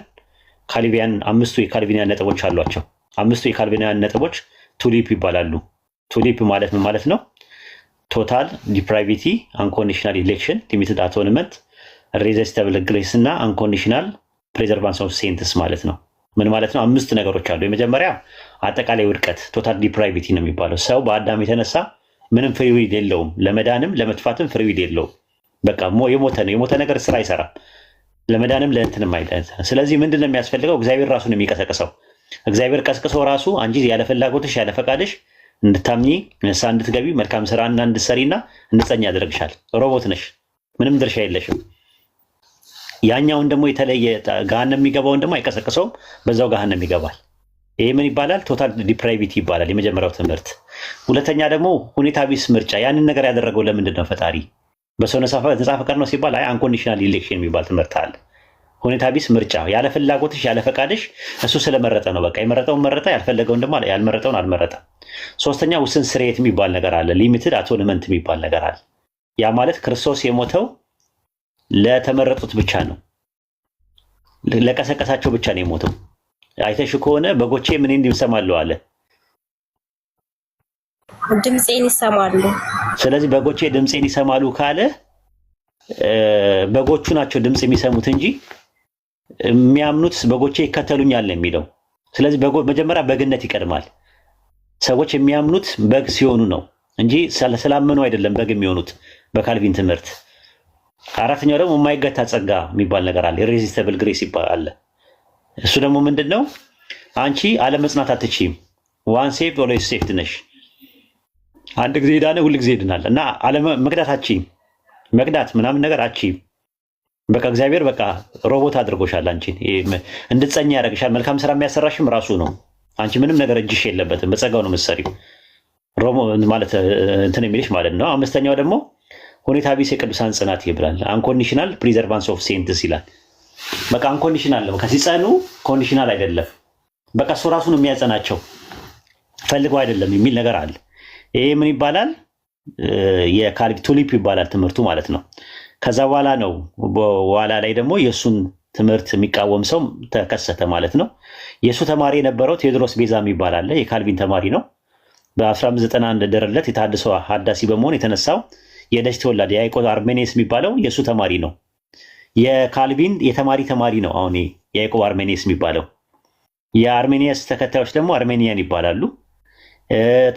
ካልቪያን አምስቱ የካልቪናውያን ነጥቦች አሏቸው። አምስቱ የካልቪናውያን ነጥቦች ቱሊፕ ይባላሉ። ቱሊፕ ማለት ምን ማለት ነው? ቶታል ዲፕራይቪቲ፣ አንኮንዲሽናል ኢሌክሽን፣ ሊሚትድ አቶንመንት፣ ሬዚስታብል ግሬስ እና አንኮንዲሽናል ፕሬዘርቫንስ ኦፍ ሴንትስ ማለት ነው። ምን ማለት ነው? አምስት ነገሮች አሉ። የመጀመሪያ አጠቃላይ ውድቀት ቶታል ዲፕራይቪቲ ነው የሚባለው። ሰው በአዳም የተነሳ ምንም ፍሪ ዊል የለውም። ለመዳንም ለመጥፋትም ፍሪ ዊል የለውም። በቃ የሞተ ነው። የሞተ ነገር ስራ አይሰራም። ለመዳንም ለእንትንም አይደለም። ስለዚህ ምንድነው የሚያስፈልገው? እግዚአብሔር ራሱን የሚቀሰቅሰው እግዚአብሔር ቀስቅሶ ራሱ አንቺ ያለ ፍላጎትሽ ያለ ፈቃድሽ እንድታምኚ ንስሐ እንድትገቢ መልካም ስራና እንድትሰሪና እንድትጸኝ ያደርግሻል። ሮቦት ነሽ፣ ምንም ድርሻ የለሽም። ያኛውን ደግሞ የተለየ ገሃነም የሚገባውን ደግሞ አይቀሰቅሰውም፣ በዛው ገሃነም ይገባል። ይሄ ምን ይባላል? ቶታል ዲፕራይቪቲ ይባላል የመጀመሪያው ትምህርት። ሁለተኛ ደግሞ ሁኔታ ቢስ ምርጫ። ያንን ነገር ያደረገው ለምንድን ነው? ፈጣሪ በሰው ነፃ ፈቃድ ነው ሲባል አይ አንኮንዲሽናል ኢሌክሽን የሚባል ትምህርት አለ። ሁኔታ ቢስ ምርጫ፣ ያለ ፍላጎትሽ ያለ ፈቃድሽ እሱ ስለመረጠ ነው። በቃ የመረጠውን መረጠ፣ ያልፈለገውን ደግሞ ያልመረጠውን አልመረጠም። ሶስተኛ ውስን ስርየት የሚባል ነገር አለ። ሊሚትድ አቶንመንት የሚባል ነገር አለ። ያ ማለት ክርስቶስ የሞተው ለተመረጡት ብቻ ነው፣ ለቀሰቀሳቸው ብቻ ነው የሞተው። አይተሽ ከሆነ በጎቼ ምን እንዲሰማሉ አለ፣ ድምጼን ይሰማሉ። ስለዚህ በጎቼ ድምጼን ይሰማሉ ካለ በጎቹ ናቸው ድምጽ የሚሰሙት እንጂ የሚያምኑት በጎቼ ይከተሉኛል ነው የሚለው። ስለዚህ መጀመሪያ በግነት ይቀድማል። ሰዎች የሚያምኑት በግ ሲሆኑ ነው እንጂ ስላመኑ አይደለም በግ የሚሆኑት በካልቪን ትምህርት። አራተኛው ደግሞ የማይገታ ጸጋ የሚባል ነገር አለ፣ ኢሬዚስቲብል ግሬስ ይባላል። እሱ ደግሞ ምንድነው? አንቺ አለመጽናት አትችይም። ዋን ሴቭድ ኦልዌይስ ሴቭድ ነሽ። አንድ ጊዜ ዳነ ሁል ጊዜ ይድናል እና መቅዳት አትችይም። መቅዳት ምናምን ነገር አትችይም። በቃ እግዚአብሔር በቃ ሮቦት አድርጎሻል። አንቺን እንድትጸኝ ያደርግሻል። መልካም ስራ የሚያሰራሽም ራሱ ነው። አንቺ ምንም ነገር እጅሽ የለበትም። በጸጋው ነው የምትሰሪው ማለት እንትን የሚልሽ ማለት ነው። አምስተኛው ደግሞ ሁኔታ ቢስ የቅዱሳን ጽናት ይብላል። አንኮንዲሽናል ፕሪዘርቫንስ ኦፍ ሴንትስ ይላል። በቃ አንኮንዲሽናል ነው። ሲጸኑ ኮንዲሽናል አይደለም። በቃ እሱ ራሱ ነው የሚያጸናቸው፣ ፈልገው አይደለም የሚል ነገር አለ። ይሄ ምን ይባላል? የካልቪ ቱሊፕ ይባላል ትምህርቱ ማለት ነው። ከዛ በኋላ ነው በኋላ ላይ ደግሞ የእሱን ትምህርት የሚቃወም ሰው ተከሰተ ማለት ነው። የእሱ ተማሪ የነበረው ቴዎድሮስ ቤዛ የሚባል አለ። የካልቪን ተማሪ ነው። በ1591 ደረለት የታድሶ ሀዳሲ በመሆን የተነሳው የደች ተወላድ ያዕቆብ አርሜኒየስ የሚባለው የእሱ ተማሪ ነው። የካልቪን ተማሪ ነው። አሁን ያዕቆብ አርሜኒየስ የሚባለው የአርሜኒየስ ተከታዮች ደግሞ አርሜኒያን ይባላሉ።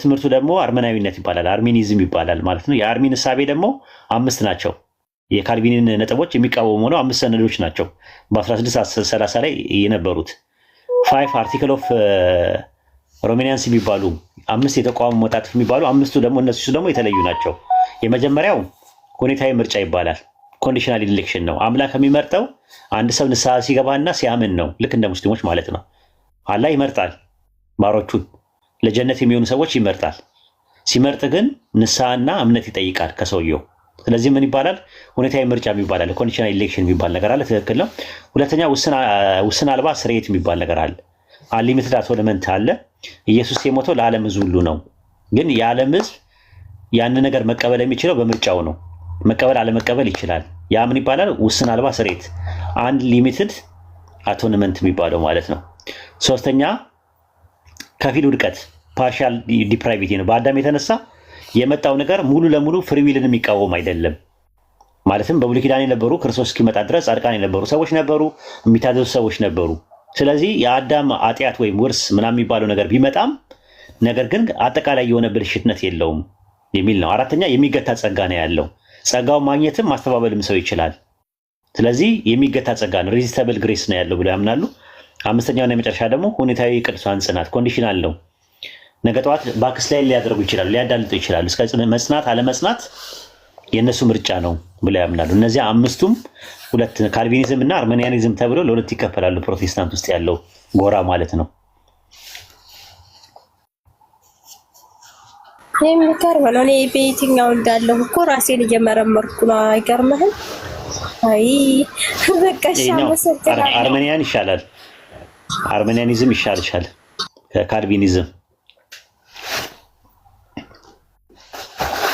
ትምህርቱ ደግሞ አርመናዊነት ይባላል፣ አርሜኒዝም ይባላል ማለት ነው። የአርሚን እሳቤ ደግሞ 5 ናቸው። የካልቪንን ነጥቦች የሚቃወሙ ነው። 5 ሰነዶች ናቸው በ1630 ላይ የነበሩት 5 አርቲክል ኦፍ ሮሜኒያንስ የሚባሉ 5 የተቃውሞ መጣጥፍ የሚባሉ 5ቱ ደግሞ እነሱ ደግሞ የተለዩ ናቸው። የመጀመሪያው ሁኔታዊ ምርጫ ይባላል። ኮንዲሽናል ኢሌክሽን ነው። አምላክ የሚመርጠው አንድ ሰው ንስሐ ሲገባና ሲያምን ነው። ልክ እንደ ሙስሊሞች ማለት ነው። አላህ ይመርጣል ባሮቹን ለጀነት የሚሆኑ ሰዎች ይመርጣል። ሲመርጥ ግን ንስሐና እምነት ይጠይቃል ከሰውየው። ስለዚህ ምን ይባላል? ሁኔታዊ ምርጫ ይባላል። ኮንዲሽናል ኢሌክሽን የሚባል ነገር አለ። ትክክል ነው። ሁለተኛ ውስን አልባ ስርየት የሚባል ነገር አለ። አንሊሚትድ አቶንመንት አለ። ኢየሱስ የሞተው ለዓለም ሕዝብ ሁሉ ነው። ግን የዓለም ሕዝብ ያን ነገር መቀበል የሚችለው በምርጫው ነው። መቀበል አለመቀበል ይችላል። ያ ምን ይባላል? ውስን አልባ ስርየት አንሊሚትድ አቶንመንት የሚባለው ማለት ነው። ሶስተኛ ከፊል ውድቀት ፓርሻል ዲፕራይቪቲ ነው። በአዳም የተነሳ የመጣው ነገር ሙሉ ለሙሉ ፍሪዊልን የሚቃወም አይደለም። ማለትም በብሉይ ኪዳን የነበሩ ክርስቶስ እስኪመጣ ድረስ ጻድቃን የነበሩ ሰዎች ነበሩ፣ የሚታዘዙ ሰዎች ነበሩ። ስለዚህ የአዳም ኃጢአት ወይም ውርስ ምናምን የሚባለው ነገር ቢመጣም ነገር ግን አጠቃላይ የሆነ ብልሽትነት የለውም የሚል ነው። አራተኛ የሚገታ ጸጋ ነው ያለው። ጸጋውን ማግኘትም ማስተባበልም ሰው ይችላል። ስለዚህ የሚገታ ጸጋ ነው፣ ሬዚስተብል ግሬስ ነው ያለው ብለው ያምናሉ። አምስተኛውና የመጨረሻ ደግሞ ሁኔታዊ ቅዱሳን ጽናት ኮንዲሽናል ነው። ነገ ጠዋት ባክስ ላይ ሊያደርጉ ይችላሉ፣ ሊያዳልጡ ይችላሉ። እስከ መጽናት አለመጽናት የእነሱ ምርጫ ነው ብለው ያምናሉ። እነዚያ አምስቱም ሁለት ካልቪኒዝም እና አርሜኒያኒዝም ተብሎ ለሁለት ይከፈላሉ። ፕሮቴስታንት ውስጥ ያለው ጎራ ማለት ነው። የሚገርም ነው። እኔ በየትኛው እንዳለሁ እኮ ራሴን እየመረመርኩ ነው። አይገርምህም? አይ በቃ አርሜኒያን ይሻላል። አርሜኒያኒዝም ይሻልሻል ከካልቪኒዝም።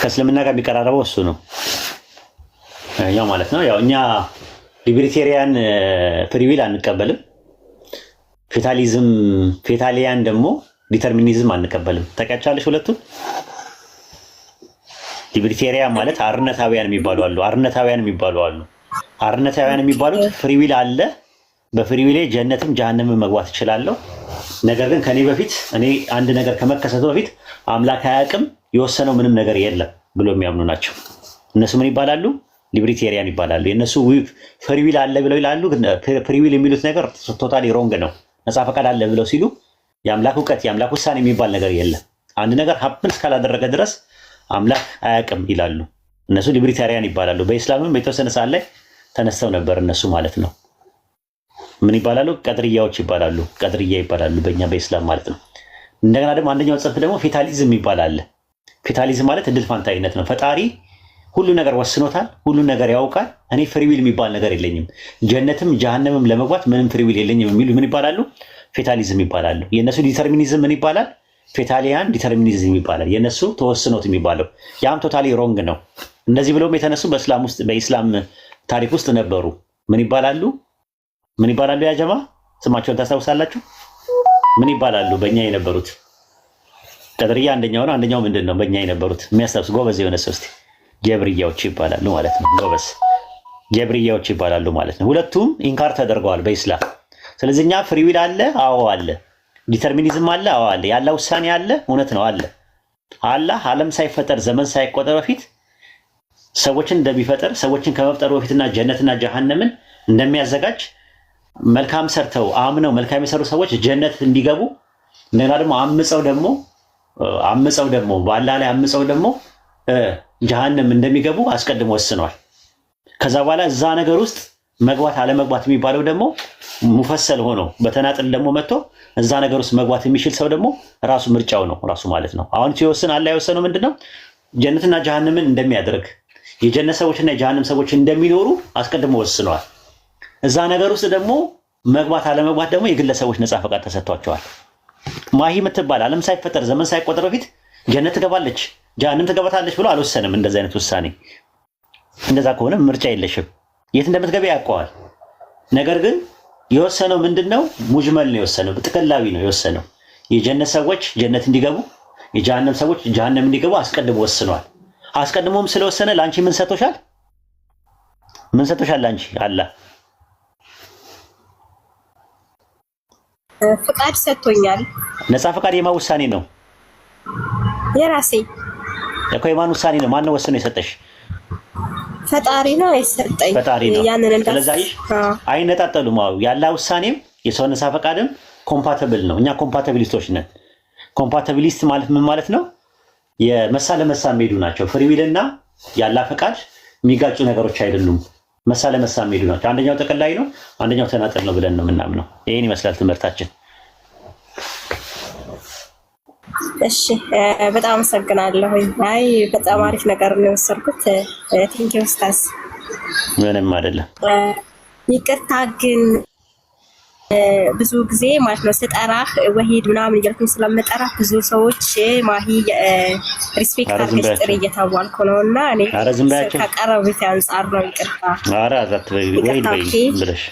ከእስልምና ጋር የሚቀራረበው እሱ ነው ያው ማለት ነው። ያው እኛ ሊበርቴሪያን ፍሪዊል አንቀበልም። ፌታሊያን ደግሞ ዲተርሚኒዝም አንቀበልም። ታውቂያቸዋለሽ ሁለቱን? ሊበርቴሪያን ማለት አርነታውያን የሚባሉ አሉ፣ አርነታውያን የሚባሉ አሉ። አርነታውያን የሚባሉት ፍሪዊል አለ፣ በፍሪዊሌ ጀነትም ጀሃነምም መግባት እችላለሁ። ነገር ግን ከኔ በፊት እኔ አንድ ነገር ከመከሰቱ በፊት አምላክ አያውቅም፣ የወሰነው ምንም ነገር የለም ብሎ የሚያምኑ ናቸው። እነሱ ምን ይባላሉ? ሊብሪቴሪያን ይባላሉ። የእነሱ ፍሪዊል አለ ብለው ይላሉ። ግን ፍሪዊል የሚሉት ነገር ቶታሊ ሮንግ ነው። ነፃ ፈቃድ አለ ብለው ሲሉ የአምላክ እውቀት የአምላክ ውሳኔ የሚባል ነገር የለም። አንድ ነገር ሀፕን እስካላደረገ ድረስ አምላክ አያውቅም ይላሉ። እነሱ ሊብሪቴሪያን ይባላሉ። በኢስላምም የተወሰነ ሰዓት ላይ ተነስተው ነበር እነሱ ማለት ነው። ምን ይባላሉ? ቀድርያዎች ይባላሉ። ቀድርያ ይባላሉ በእኛ በኢስላም ማለት ነው። እንደገና ደግሞ አንደኛው ጽንፍ ደግሞ ፌታሊዝም ይባላል። ፌታሊዝም ማለት እድል ፋንታዊነት ነው። ፈጣሪ ሁሉ ነገር ወስኖታል፣ ሁሉ ነገር ያውቃል። እኔ ፍሪዊል የሚባል ነገር የለኝም፣ ጀነትም ጀሃነምም ለመግባት ምንም ፍሪዊል የለኝም የሚሉ ምን ይባላሉ? ፌታሊዝም ይባላሉ። የእነሱ ዲተርሚኒዝም ምን ይባላል? ፌታሊያን ዲተርሚኒዝም ይባላል። የእነሱ ተወስኖት የሚባለው ያም ቶታሊ ሮንግ ነው። እንደዚህ ብለውም የተነሱ በኢስላም ታሪክ ውስጥ ነበሩ። ምን ይባላሉ? ምን ይባላሉ? ያ ጀማ ስማቸውን ታስታውሳላችሁ? ምን ይባላሉ? በእኛ የነበሩት ቀድርያ አንደኛው ነው። አንደኛው ምንድን ነው? በእኛ የነበሩት የሚያስታውስ ጎበዝ የሆነ ሰው እስኪ። ጀብርያዎች ይባላሉ ማለት ነው። ጎበዝ ጀብርያዎች ይባላሉ ማለት ነው። ሁለቱም ኢንካር ተደርገዋል በኢስላም። ስለዚህ እኛ ፍሪዊል አለ፣ አዎ አለ። ዲተርሚኒዝም አለ፣ አዎ አለ። ያለ ውሳኔ አለ፣ እውነት ነው አለ። አላህ ዓለም ሳይፈጠር ዘመን ሳይቆጠር በፊት ሰዎችን እንደሚፈጠር ሰዎችን ከመፍጠሩ በፊትና ጀነትና ጀሃነምን እንደሚያዘጋጅ መልካም ሰርተው አምነው መልካም የሰሩ ሰዎች ጀነት እንዲገቡ እንደገና ደግሞ አምፀው ደግሞ በአላህ ላይ አምፀው ደግሞ ጀሃነም እንደሚገቡ አስቀድሞ ወስኗል። ከዛ በኋላ እዛ ነገር ውስጥ መግባት አለመግባት የሚባለው ደግሞ ሙፈሰል ሆኖ በተናጥል ደግሞ መጥቶ እዛ ነገር ውስጥ መግባት የሚችል ሰው ደግሞ ራሱ ምርጫው ነው ራሱ ማለት ነው። አሁን ሲወስን አላህ የወሰነው ምንድነው? ጀነትና ጀሃነምን እንደሚያደርግ የጀነት ሰዎችና የጀሃነም ሰዎች እንደሚኖሩ አስቀድሞ ወስኗል። እዛ ነገር ውስጥ ደግሞ መግባት አለመግባት ደግሞ የግለሰቦች ነፃ ፈቃድ ተሰጥቷቸዋል። ማሂ የምትባል ዓለም ሳይፈጠር ዘመን ሳይቆጠር በፊት ጀነት ትገባለች ጀሃነም ትገባታለች ብሎ አልወሰንም። እንደዚህ አይነት ውሳኔ እንደዛ ከሆነ ምርጫ የለሽም፣ የት እንደምትገባ ያውቀዋል። ነገር ግን የወሰነው ምንድነው? ሙጅመል ነው የወሰነው፣ ጥቅላዊ ነው የወሰነው። የጀነት ሰዎች ጀነት እንዲገቡ፣ የጀሃነም ሰዎች ጀሃነም እንዲገቡ አስቀድሞ ወስኗል። አስቀድሞም ስለወሰነ ለአንቺ ምን ሰጥቶሻል? ምን ሰጥቶሻል? ለአንቺ አላህ ፍቃድ ሰጥቶኛል። ነፃ ፈቃድ የማን ውሳኔ ነው? የራሴ እኮ የማን ውሳኔ ነው? ማን ነው ወስኖ የሰጠሽ? ፈጣሪ ነው የሰጠኝ። ፈጣሪ ነው። ያንን ስለዚህ አይነጣጠሉም። ያላ ውሳኔም የሰው ነፃ ፈቃድም ኮምፓቲብል ነው። እኛ ኮምፓቲቢሊስቶች ነን። ኮምፓቲቢሊስት ማለት ምን ማለት ነው? የመሳ ለመሳ የሚሄዱ ናቸው። ፍሪዊልና ያላ ፈቃድ የሚጋጩ ነገሮች አይደሉም። መሳ ለመሳ የሚሄዱ ናቸው። አንደኛው ጠቅላይ ነው፣ አንደኛው ተናጠል ነው ብለን ነው የምናምነው። ይሄን ይመስላል ትምህርታችን። እሺ በጣም አመሰግናለሁ። አይ በጣም አሪፍ ነገር ነው የወሰድኩት። ቴንኪው ኡስታዝ። ምንም አይደለም። ይቅርታ ግን ብዙ ጊዜ ማለት ነው ስጠራህ ወሂድ ምናምን እያልኩኝ ስለምጠራህ ብዙ ሰዎች ማሂ ሪስፔክት አድርገሽ ጥሪ እየተባልኩ ነው እና እኔ ከቀረቤት አንጻር ነው። ይቅርታ። ኧረ ወሂድ በይ ብለሽ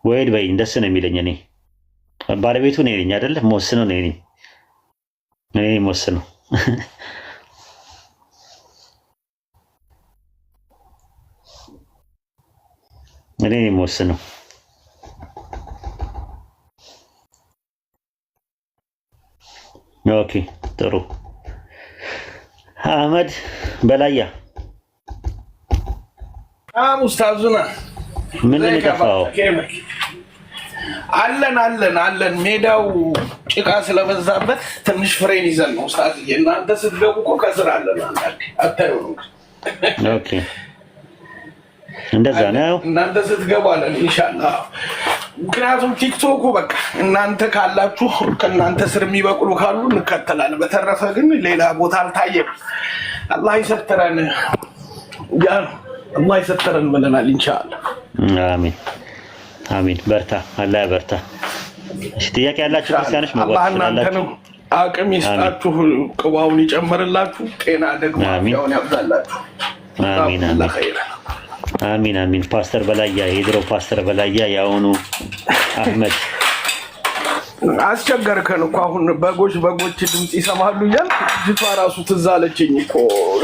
ወሂድ በይ እንደሱ ነው የሚለኝ። እኔ ባለቤቱ እኔ ነኝ አይደለ? መወስነው እኔ ነኝ። እኔ መወስነው እኔ መወስነው። ኦኬ ጥሩ። አህመድ በላያ ኡስታዙና ምን ይጠፋው? አለን ሜዳው ጭቃ ስለበዛበት ትንሽ ፍሬን ይዘን ነው ኡስታዝ። እናንተ ስትገቡ እኮ ከስር አለን አታዩ። ኦኬ እንደዛ ነው። እናንተ ስትገቡ አለን ኢንሻአላህ። ምክንያቱም ቲክቶኩ በቃ እናንተ ካላችሁ ከእናንተ ስር የሚበቅሉ ካሉ እንከተላለን። በተረፈ ግን ሌላ ቦታ አልታየም። አላህ ይሰትረን ያ አላህ ይሰትረን ብለናል ኢንሻአላህ። አሚን አሚን። በርታ፣ አላህ ያበርታ። እሺ ጥያቄ ያላችሁ ክርስቲያኖች አላህ እናንተንም አቅም ይስጣችሁ፣ ቅባውን ይጨምርላችሁ፣ ጤና ደግሞ ያውን ያብዛላችሁ። አሚን አሚን አሚን አሚን። ፓስተር በላያ የድሮ ፓስተር በላያ ያውኑ አህመድ አስቸገርከን እኮ አሁን በጎች ድምጽ ይሰማሉ እያል ልጅቷ ራሱ ትዝ አለችኝ እኮ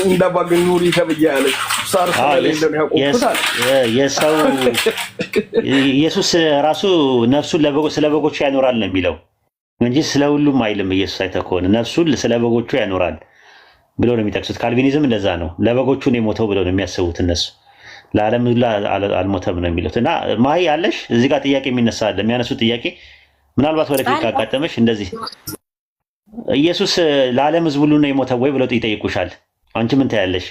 እንደ በግ ኑሪ ተብያ ያለች ሳር ስለሌለ ነው ያቆምኩታል። የሰው ኢየሱስ ራሱ ነፍሱን ስለ በጎቹ ያኖራል ነው የሚለው እንጂ ስለ ሁሉም አይልም። ኢየሱስ አይተህ ከሆነ ነፍሱን ስለ በጎቹ ያኖራል ብሎ ነው የሚጠቅሱት። ካልቪኒዝም እንደዛ ነው። ለበጎቹ ነው የሞተው ብሎ ነው የሚያስቡት እነሱ። ለዓለም ሁሉ አልሞተም ነው የሚሉት። እና ማሂ አለሽ እዚህ ጋር ጥያቄ የሚነሳ አለ የሚያነሱት ጥያቄ ምናልባት ወደፊት ካጋጠመሽ እንደዚህ ኢየሱስ ለዓለም ሕዝብ ሁሉ ነው የሞተው ወይ ብለው ይጠይቁሻል። አንቺ ምን ታያለሽ?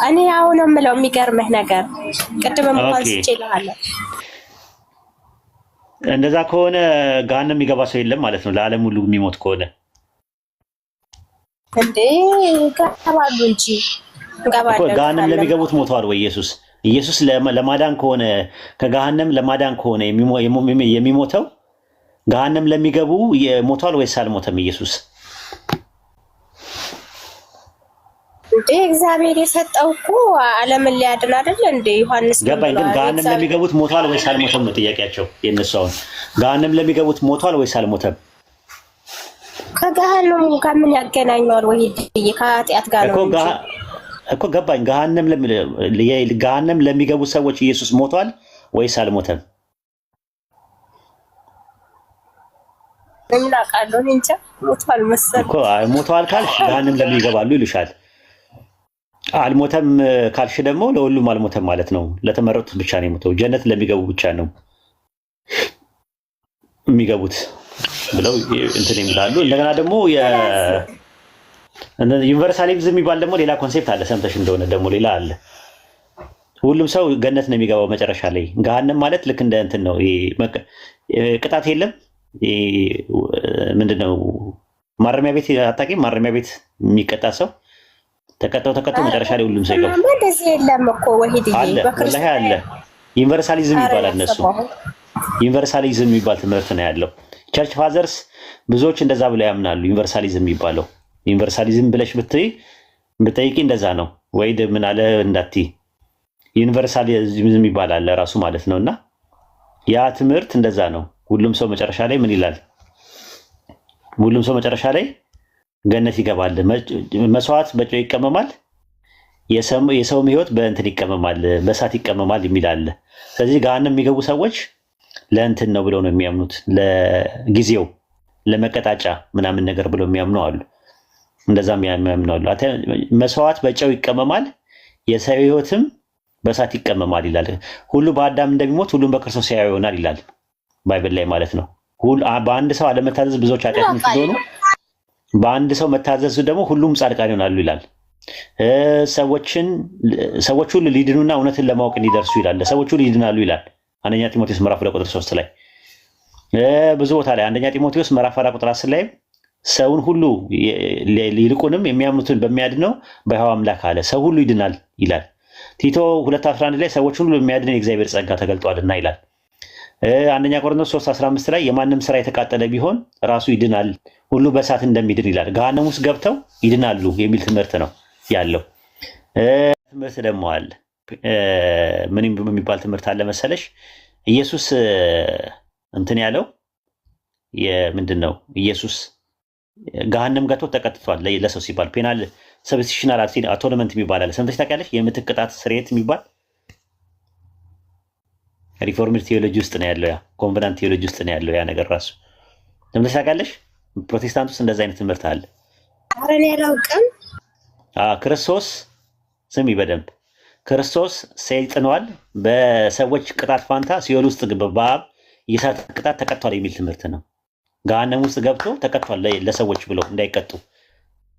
እኔ አሁን የምለው የሚገርምህ ነገር ቅድምም እንኳን ስጭልሃለሁ እንደዛ ከሆነ ገሃነም የሚገባ ሰው የለም ማለት ነው። ለዓለም ሁሉ የሚሞት ከሆነ እንዴ ገባሉ እንጂ እኮ ገሃነም ለሚገቡት ሞተዋል ወይ? ኢየሱስ ለማዳን ከሆነ ከገሃነም ለማዳን ከሆነ የሚሞተው ገሃነም ለሚገቡ ሞተዋል ወይስ አልሞተም ኢየሱስ? እንዴ እግዚአብሔር የሰጠው እኮ ዓለምን ሊያድን አይደል እንዴ? ዮሐንስ ገባኝ። ግን ገሃነም ለሚገቡት ሞተዋል ወይስ አልሞተም ነው ጥያቄያቸው የነሱ። አሁን ገሃነም ለሚገቡት ሞተዋል ወይስ አልሞተም? ከገሃነም ጋር ምን ያገናኘዋል? ወይ ከኃጢአት ጋር ነው እኮ ገባኝ። ገሃነም ለሚገቡ ሰዎች ኢየሱስ ሞቷል ወይስ አልሞተም? ምን አውቃለሁ እንጃ። ሞቷል መሰለኝ እኮ ሞቷል ካልሽ ገሃነም ለሚገባሉ ይልሻል። አልሞተም ካልሽ ደግሞ ለሁሉም አልሞተም ማለት ነው። ለተመረጡት ብቻ ነው የሞተው። ጀነት ለሚገቡ ብቻ ነው የሚገቡት ብለው እንትን ይላሉ። እንደገና ደግሞ ዩኒቨርሳሊዝም የሚባል ደግሞ ሌላ ኮንሴፕት አለ። ሰምተሽ እንደሆነ ደግሞ ሌላ አለ። ሁሉም ሰው ገነት ነው የሚገባው መጨረሻ ላይ። ገሃነም ማለት ልክ እንደ እንትን ነው። ቅጣት የለም። ምንድነው ማረሚያ ቤት አታውቂም? ማረሚያ ቤት የሚቀጣ ሰው ተቀጣው መጨረሻ ላይ ሁሉም ሰው ይገባል። እንደዚህ የለም እኮ ወሂድ ወላሂ አለ። ዩኒቨርሳሊዝም ይባላል እነሱ። ዩኒቨርሳሊዝም የሚባል ትምህርት ነው ያለው። ቸርች ፋዘርስ ብዙዎች እንደዛ ብለው ያምናሉ። ዩኒቨርሳሊዝም የሚባለው ዩኒቨርሳሊዝም ብለሽ ብትጠይቂ እንደዛ ነው ወይ ምን አለ እንዳትዪ ዩኒቨርሳሊዝም ይባላል ራሱ ማለት ነው። እና ያ ትምህርት እንደዛ ነው። ሁሉም ሰው መጨረሻ ላይ ምን ይላል? ሁሉም ሰው መጨረሻ ላይ ገነት ይገባል። መስዋዕት በጨው ይቀመማል፣ የሰውም ሕይወት በእንትን ይቀመማል፣ በእሳት ይቀመማል የሚል አለ። ስለዚህ ገሃነም የሚገቡ ሰዎች ለእንትን ነው ብለው ነው የሚያምኑት፣ ለጊዜው ለመቀጣጫ ምናምን ነገር ብለው የሚያምኑ አሉ። እንደዛም የሚያምኑ አሉ። መስዋዕት በጨው ይቀመማል፣ የሰው ሕይወትም በእሳት ይቀመማል ይላል። ሁሉ በአዳም እንደሚሞት ሁሉም በክርስቶስ ሕያው ይሆናል ይላል ባይብል ላይ ማለት ነው። በአንድ ሰው አለመታዘዝ ብዙዎች ኃጢአተኞች ሲሆኑ በአንድ ሰው መታዘዝ ደግሞ ሁሉም ጻድቃን ይሆናሉ ይላል። ሰዎች ሁሉ ሊድኑና እውነትን ለማወቅ እንዲደርሱ ይላል። ሰዎች ሁሉ ይድናሉ ይላል አንደኛ ጢሞቴዎስ ምዕራፍ 2 ቁጥር 3 ላይ። ብዙ ቦታ ላይ አንደኛ ጢሞቴዎስ ምዕራፍ 4 ቁጥር 10 ላይ ሰውን ሁሉ ይልቁንም የሚያምኑትን በሚያድነው በሕያው አምላክ አለ ሰው ሁሉ ይድናል ይላል። ቲቶ 2:11 ላይ ሰዎች ሁሉ የሚያድን የእግዚአብሔር ጸጋ ተገልጧልና ይላል። አንደኛ ቆሮንቶስ 3:15 ላይ የማንም ስራ የተቃጠለ ቢሆን ራሱ ይድናል፣ ሁሉ በእሳት እንደሚድን ይላል። ገሃነም ውስጥ ገብተው ይድናሉ የሚል ትምህርት ነው ያለው። ትምህርት ደግሞ አለ። ምን የሚባል ትምህርት አለ መሰለሽ? ኢየሱስ እንትን ያለው ምንድን ነው? ኢየሱስ ገሃነም ገብቶ ተቀጥቷል ለሰው ሲባል ፔናል ሰብስቲሽናል አቶንመንት የሚባል አለ። ሰምተሽ ታውቂያለሽ? የምትክ ቅጣት ስርየት የሚባል ሪፎርምድ ቴዎሎጂ ውስጥ ነው ያለው። ያ ኮንቨናንት ቴዎሎጂ ውስጥ ነው ያለው ያ ነገር ራሱ። ሰምተሽ ታውቂያለሽ? ፕሮቴስታንት ውስጥ እንደዛ አይነት ትምህርት አለ። ኧረ እኔ አላውቅም። ክርስቶስ ስሚ በደንብ ክርስቶስ ሰይጥኗል፣ በሰዎች ቅጣት ፋንታ ሲኦል ውስጥ በአብ የእሳት ቅጣት ተቀጥቷል የሚል ትምህርት ነው። ገሃነም ውስጥ ገብቶ ተቀጥቷል ለሰዎች ብለው እንዳይቀጡ።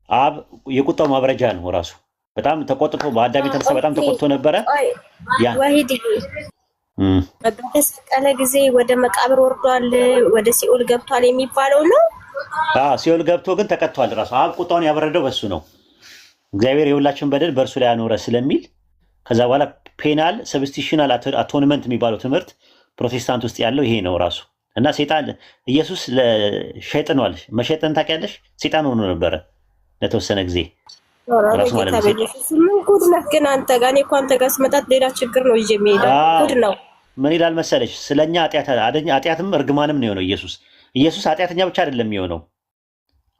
አብ የቁጣው ማብረጃ ነው ራሱ። በጣም ተቆጥቶ በአዳም የተነሳ በጣም ተቆጥቶ ነበረ። ወሂድ በተሰቀለ ጊዜ ወደ መቃብር ወርዷል፣ ወደ ሲኦል ገብቷል የሚባለው ነው። ሲኦል ገብቶ ግን ተቀጥቷል ራሱ። አብ ቁጣውን ያበረደው በሱ ነው። እግዚአብሔር የሁላችን በደል በእርሱ ላይ አኖረ ስለሚል ከዛ በኋላ ፔናል ሰብስቲሽናል አቶንመንት የሚባለው ትምህርት ፕሮቴስታንት ውስጥ ያለው ይሄ ነው ራሱ። እና ሴጣን ኢየሱስ ሸይጥኗል። መሸጠን ታውቂያለሽ? ሴጣን ሆኖ ነበረ ለተወሰነ ጊዜ ራሱ ማለት ነው። ምን ጉድ ነህ ግን አንተ ጋር። እኔ እኮ አንተ ጋር ስመጣት ሌላ ችግር ነው ይዤ የሚሄደው። ጉድ ነው። ምን ይላል መሰለሽ? ስለኛ ኃጢአትም እርግማንም ነው የሆነው ኢየሱስ ኃጢአተኛ ብቻ አይደለም የሆነው፣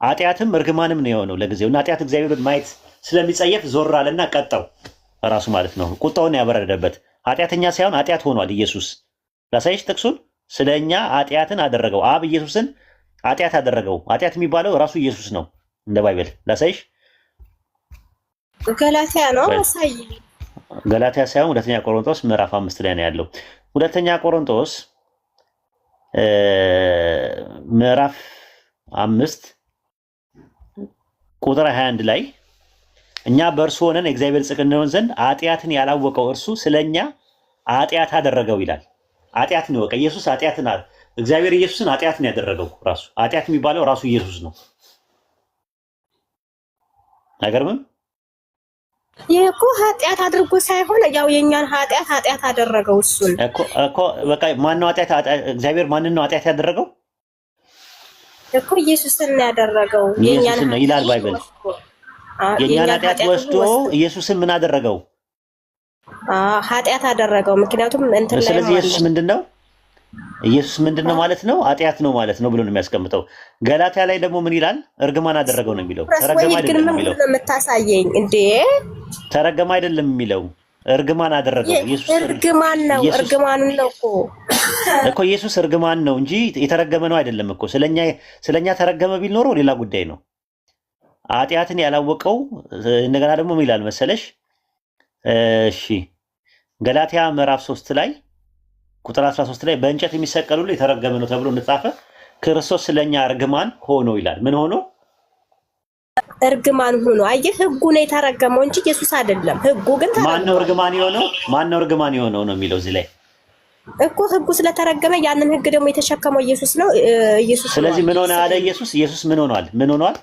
ኃጢአትም እርግማንም ነው የሆነው ለጊዜው። እና ኃጢአት እግዚአብሔር ማየት ስለሚጸየፍ ዞር አለና ቀጣው ራሱ ማለት ነው። ቁጣውን ያበረደበት ኃጢአተኛ ሳይሆን ኃጢአት ሆኗል ኢየሱስ። ላሳይሽ ጥቅሱን። ስለኛ ኃጢአትን አደረገው። አብ ኢየሱስን ኃጢአት አደረገው። ኃጢአት የሚባለው ራሱ ኢየሱስ ነው እንደ ባይብል። ላሳይሽ። ገላትያ ነው። አሳይ። ገላትያ ሳይሆን ሁለተኛ ቆሮንቶስ ምዕራፍ 5 ላይ ነው ያለው። ሁለተኛ ቆሮንቶስ ምዕራፍ 5 ቁጥር 21 ላይ እኛ በእርሱ ሆነን እግዚአብሔር ጽድቅ እንሆን ዘንድ ኃጢአትን ያላወቀው እርሱ ስለኛ ኃጢአት አደረገው ይላል። ኃጢአትን ይወቀ ኢየሱስ ኃጢአትን እግዚአብሔር ኢየሱስን ኃጢአትን ያደረገው ራሱ ኃጢአት የሚባለው ራሱ ኢየሱስ ነው። አይገርምም? ይህ እኮ ኃጢአት አድርጎ ሳይሆን ያው የኛን ኃጢአት አደረገው እሱን እኮ በቃ ማነው ኃጢአት እግዚአብሔር ማንን ነው ኃጢአት ያደረገው? እኮ ኢየሱስን ያደረገው ኢየሱስን ነው ይላል ባይብል። የኛን ኃጢአት ወስዶ ኢየሱስን ምን አደረገው? ኃጢአት አደረገው። ምክንያቱም እንትን ላይ ስለዚህ ኢየሱስ ምንድነው? ኢየሱስ ምንድነው ማለት ነው? ኃጢአት ነው ማለት ነው ብሎ ነው የሚያስቀምጠው። ገላትያ ላይ ደግሞ ምን ይላል? እርግማን አደረገው ነው የሚለው። ተረገማ አይደለም የሚለው። የምታሳየኝ እንዴ? ተረገማ አይደለም የሚለው፣ እርግማን አደረገው። ኢየሱስ እርግማን ነው። እርግማን ነው እኮ ኢየሱስ እርግማን ነው እንጂ የተረገመ ነው አይደለም እኮ። ስለኛ ተረገመ ቢል ኖሮ ሌላ ጉዳይ ነው። ኃጢአትን ያላወቀው እንደገና ደግሞ ምን ይላል መሰለሽ? እሺ ገላትያ ምዕራፍ 3 ላይ ቁጥር 13 ላይ በእንጨት የሚሰቀል ሁሉ የተረገመ ነው ተብሎ እንደጻፈ ክርስቶስ ስለኛ እርግማን ሆኖ ይላል። ምን ሆኖ? እርግማን ሆኖ። አየህ፣ ህጉ ነው የተረገመው እንጂ ኢየሱስ አይደለም። ህጉ ግን ማነው እርግማን የሆነው? ማነው እርግማን የሆነው ነው የሚለው እዚህ ላይ እኮ። ህጉ ስለተረገመ ያንን ህግ ደግሞ የተሸከመው ኢየሱስ ነው። ኢየሱስ ስለዚህ ምን ሆነ አለ ኢየሱስ። ኢየሱስ ምን ሆኗል? ምን ሆኗል?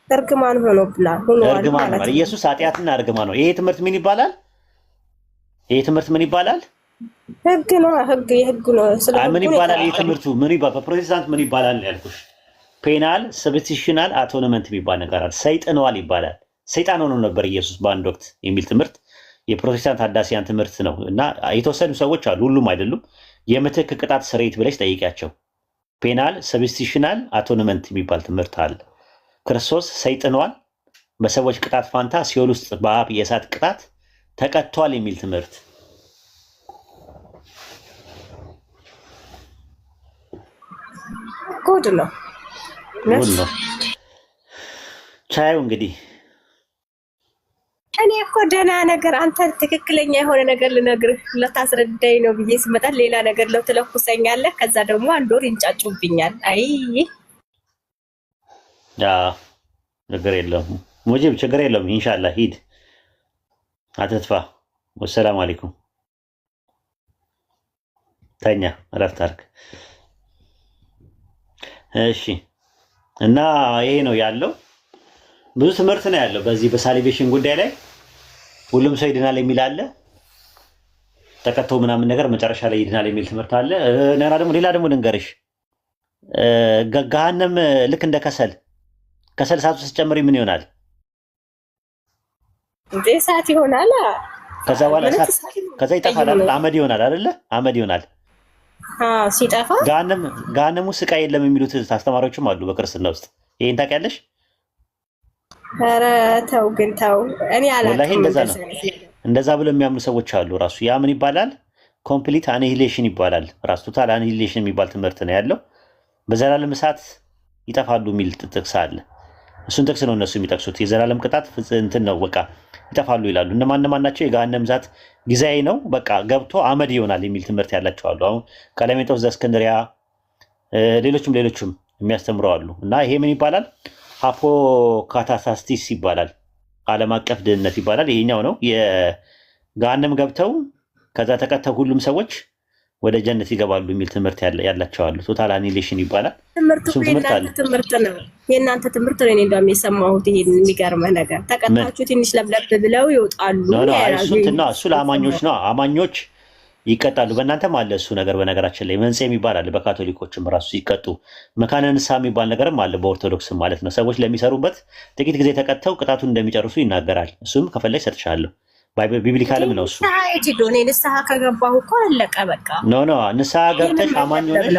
እርግማን ሆኖብናል። እርግማን ማለት ኢየሱስ ኃጢአትና እርግማን ነው። ይሄ ትምህርት ምን ይባላል? ይሄ ትምህርት ምን ይባላል? ህግ ነው። ህግ የህግ ነው። ምን ይባላል? ይሄ ትምህርቱ ምን ይባላል? በፕሮቴስታንት ምን ይባላል ያልኩሽ? ፔናል ሰብስቲሽናል አቶነመንት የሚባል ነገር አለ። ሰይጣንዋል ይባላል። ሰይጣን ሆኖ ነበር ኢየሱስ በአንድ ወቅት የሚል ትምህርት የፕሮቴስታንት አዳሲያን ትምህርት ነው። እና የተወሰኑ ሰዎች አሉ፣ ሁሉም አይደሉም። የምትክ ቅጣት ስርየት ብለሽ ጠይቂያቸው። ፔናል ሰብስቲሽናል አቶነመንት የሚባል ትምህርት አለ። ክርስቶስ ሰይጣንዋል፣ በሰዎች ቅጣት ፋንታ ሲኦል ውስጥ በአብ የእሳት ቅጣት ተቀጥቷል የሚል ትምህርት ጉድ ነው። ቻዩ እንግዲህ እኔ እኮ ደህና ነገር አንተ ትክክለኛ የሆነ ነገር ልነግርህ ለታስረዳኝ ነው ብዬ ስመጣ ሌላ ነገር ትለኩሰኛለህ። ከዛ ደግሞ አንድ ወር ይንጫጩብኛል። አይ ችግር የለውም ሙጂብ፣ ችግር የለውም። ኢንሻአላህ ሂድ፣ አትጥፋ። ወሰላም አለይኩም። ተኛ፣ እረፍት አድርግ። እሺ። እና ይሄ ነው ያለው። ብዙ ትምህርት ነው ያለው በዚህ በሳሊቬሽን ጉዳይ ላይ። ሁሉም ሰው ይድናል የሚል አለ፣ ተቀጥቶ ምናምን ነገር መጨረሻ ላይ ይድናል የሚል ትምህርት አለ። ሌላ ደግሞ ልንገርሽ፣ ገሃነም ልክ እንደ ከሰል እሳት ውስጥ ጨምሪ ምን ይሆናል? እሳት ይሆናል። ከዛ በኋላ ከዛ ይጠፋል አይደል? አመድ ይሆናል አይደለ? አመድ ይሆናል። ሲጠፋ ገሃነሙ ስቃይ የለም የሚሉት አስተማሪዎችም አሉ በክርስትና ውስጥ። ይሄን ታውቂያለሽ? ኧረ ተው ግን ተው። እኔ አላውቅም። እንደዛ ብለው የሚያምኑ ሰዎች አሉ። ራሱ ያ ምን ይባላል? ኮምፕሊት አኒሂሌሽን ይባላል። ራሱ ቶታል አኒሂሌሽን የሚባል ትምህርት ነው ያለው። በዘላለም እሳት ይጠፋሉ የሚል ጥቅስ አለ። እሱን ጥቅስ ነው እነሱ የሚጠቅሱት። የዘላለም ቅጣት እንትን ነው በቃ ይጠፋሉ ይላሉ። እነማን ናቸው? የገሃነም እሳት ጊዜያዊ ነው በቃ ገብቶ አመድ ይሆናል የሚል ትምህርት ያላቸው አሉ። አሁን ቀለሜንጦስ ዘእስክንድርያ ሌሎችም የሚያስተምረው አሉ። እና ይሄ ምን ይባላል? አፖካታሳስቲስ ይባላል። ዓለም አቀፍ ድህነት ይባላል። ይሄኛው ነው የገሃነም ገብተው ከዛ ተቀተው ሁሉም ሰዎች ወደ ጀነት ይገባሉ የሚል ትምህርት ያላቸው አሉ። ቶታል አኒሂሌሽን ይባላል። ትምህርት ነው የእናንተ ትምህርት ነው። እኔ እንደውም የሰማሁት ይሄን የሚገርመህ ነገር ተቀጣችሁ ትንሽ ለብለብ ብለው ይወጣሉ። እሱ ለአማኞች ነው። አማኞች ይቀጣሉ። በእናንተም አለ እሱ ነገር። በነገራችን ላይ መንጽሔ የሚባል አለ። በካቶሊኮችም ራሱ ሲቀጡ መካነ ንስሐ የሚባል ነገርም አለ፣ በኦርቶዶክስም ማለት ነው። ሰዎች ለሚሰሩበት ጥቂት ጊዜ ተቀጥተው ቅጣቱን እንደሚጨርሱ ይናገራል። እሱም ከፈለግ ሰጥሻለሁ። ቢብሊካልም ነው እሱ። ንስሐ ከገባሁ እኮ አለቀ በቃ። ንስሐ ገብተሽ አማኝ ሆነሽ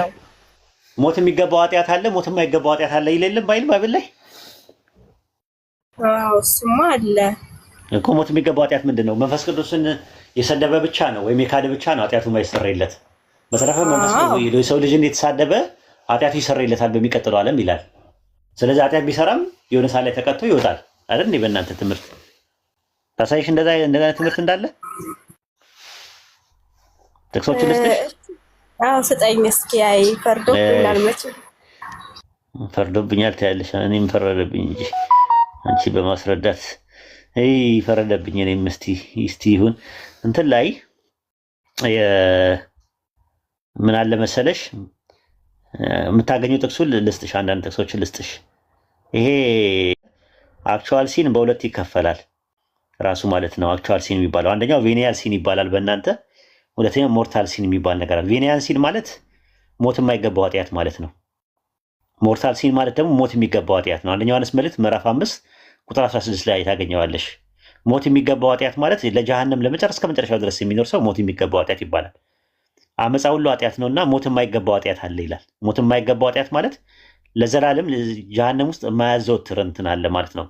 ሞት የሚገባው ኃጢአት አለ፣ ሞት የማይገባው ኃጢአት አለ ይሌለም ባይል ባይብል ላይ እሱማ አለ እኮ። ሞት የሚገባው ኃጢአት ምንድን ነው? መንፈስ ቅዱስን የሰደበ ብቻ ነው ወይም የካደ ብቻ ነው ኃጢአቱ የማይሰረይለት። በተረፈ የሰው ልጅን የተሳደበ ኃጢአቱ ይሰረይለታል በሚቀጥለው ዓለም ይላል። ስለዚህ ኃጢአት ቢሰራም የሆነ ሰዓት ላይ ተቀጥቶ ይወጣል አይደል? በእናንተ ትምህርት ታሳይሽ እንደዛ ትምህርት እንዳለ ጥቅሶችን ልስጥሽ? አዎ ስጠኝ እስኪ። አይ ፈርዶብኛል፣ መቼም ፈርዶብኛል ታያለሽ። እኔም ፈረደብኝ እንጂ አንቺ በማስረዳት ፈረደብኝ። እኔም እስቲ ይሁን እንትን ላይ ምን አለ መሰለሽ የምታገኘው ጥቅሱን ልስጥሽ፣ አንዳንድ ጥቅሶችን ልስጥሽ። ይሄ አክቹዋል ሲን በሁለት ይከፈላል ራሱ ማለት ነው። አክቹዋል ሲን የሚባለው አንደኛው ቬኒያል ሲን ይባላል በእናንተ፣ ሁለተኛው ሞርታል ሲን የሚባል ነገር አለ። ቬኒያል ሲን ማለት ሞት የማይገባው ኃጢአት ማለት ነው። ሞርታል ሲን ማለት ደግሞ ሞት የሚገባው ኃጢአት ነው። አንደኛው ዮሐንስ መልእክት ምዕራፍ 5 ቁጥር 16 ላይ ታገኘዋለሽ። ሞት የሚገባው ኃጢአት ማለት ለጀሃነም ለመጨረስ ከመጨረሻው ድረስ የሚኖር ሰው ሞት የሚገባው ኃጢአት ይባላል። አመፃ ሁሉ ኃጢአት ነውና ሞት የማይገባው ኃጢአት አለ ይላል። ሞት የማይገባው ኃጢአት ማለት ለዘላለም ጀሃነም ውስጥ የማያዘወትር እንትን አለ ማለት ነው።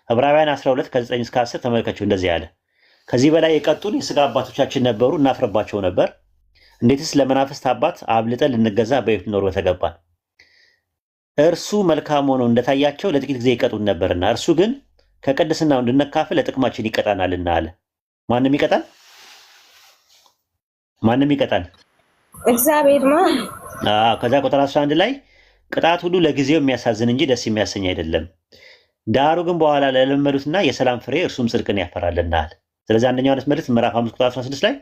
ዕብራውያን 12 ከ9 እስከ 10 ተመልከቱ። እንደዚህ ያለ ከዚህ በላይ የቀጡን የሥጋ አባቶቻችን ነበሩ፣ እናፍርባቸው ነበር። እንዴትስ ለመናፍስት አባት አብልጠን ልንገዛ በሕይወት ኖር በተገባን። እርሱ መልካም ሆኖ እንደታያቸው ለጥቂት ጊዜ ይቀጡን ነበርና እርሱ ግን ከቅድስናው እንድንካፈል ለጥቅማችን ይቀጣናልና አለ። ማንም ይቀጣል? ማንም ይቀጣል? እግዚአብሔር ነው። ከዛ ቁጥር 11 ላይ ቅጣት ሁሉ ለጊዜው የሚያሳዝን እንጂ ደስ የሚያሰኝ አይደለም፣ ዳሩ ግን በኋላ ለለመዱትና የሰላም ፍሬ እርሱም ጽድቅን ያፈራልና አለ። ስለዚህ አንደኛ ዮሐንስ መልእክት ምዕራፍ 5 ቁጥር 16 ላይ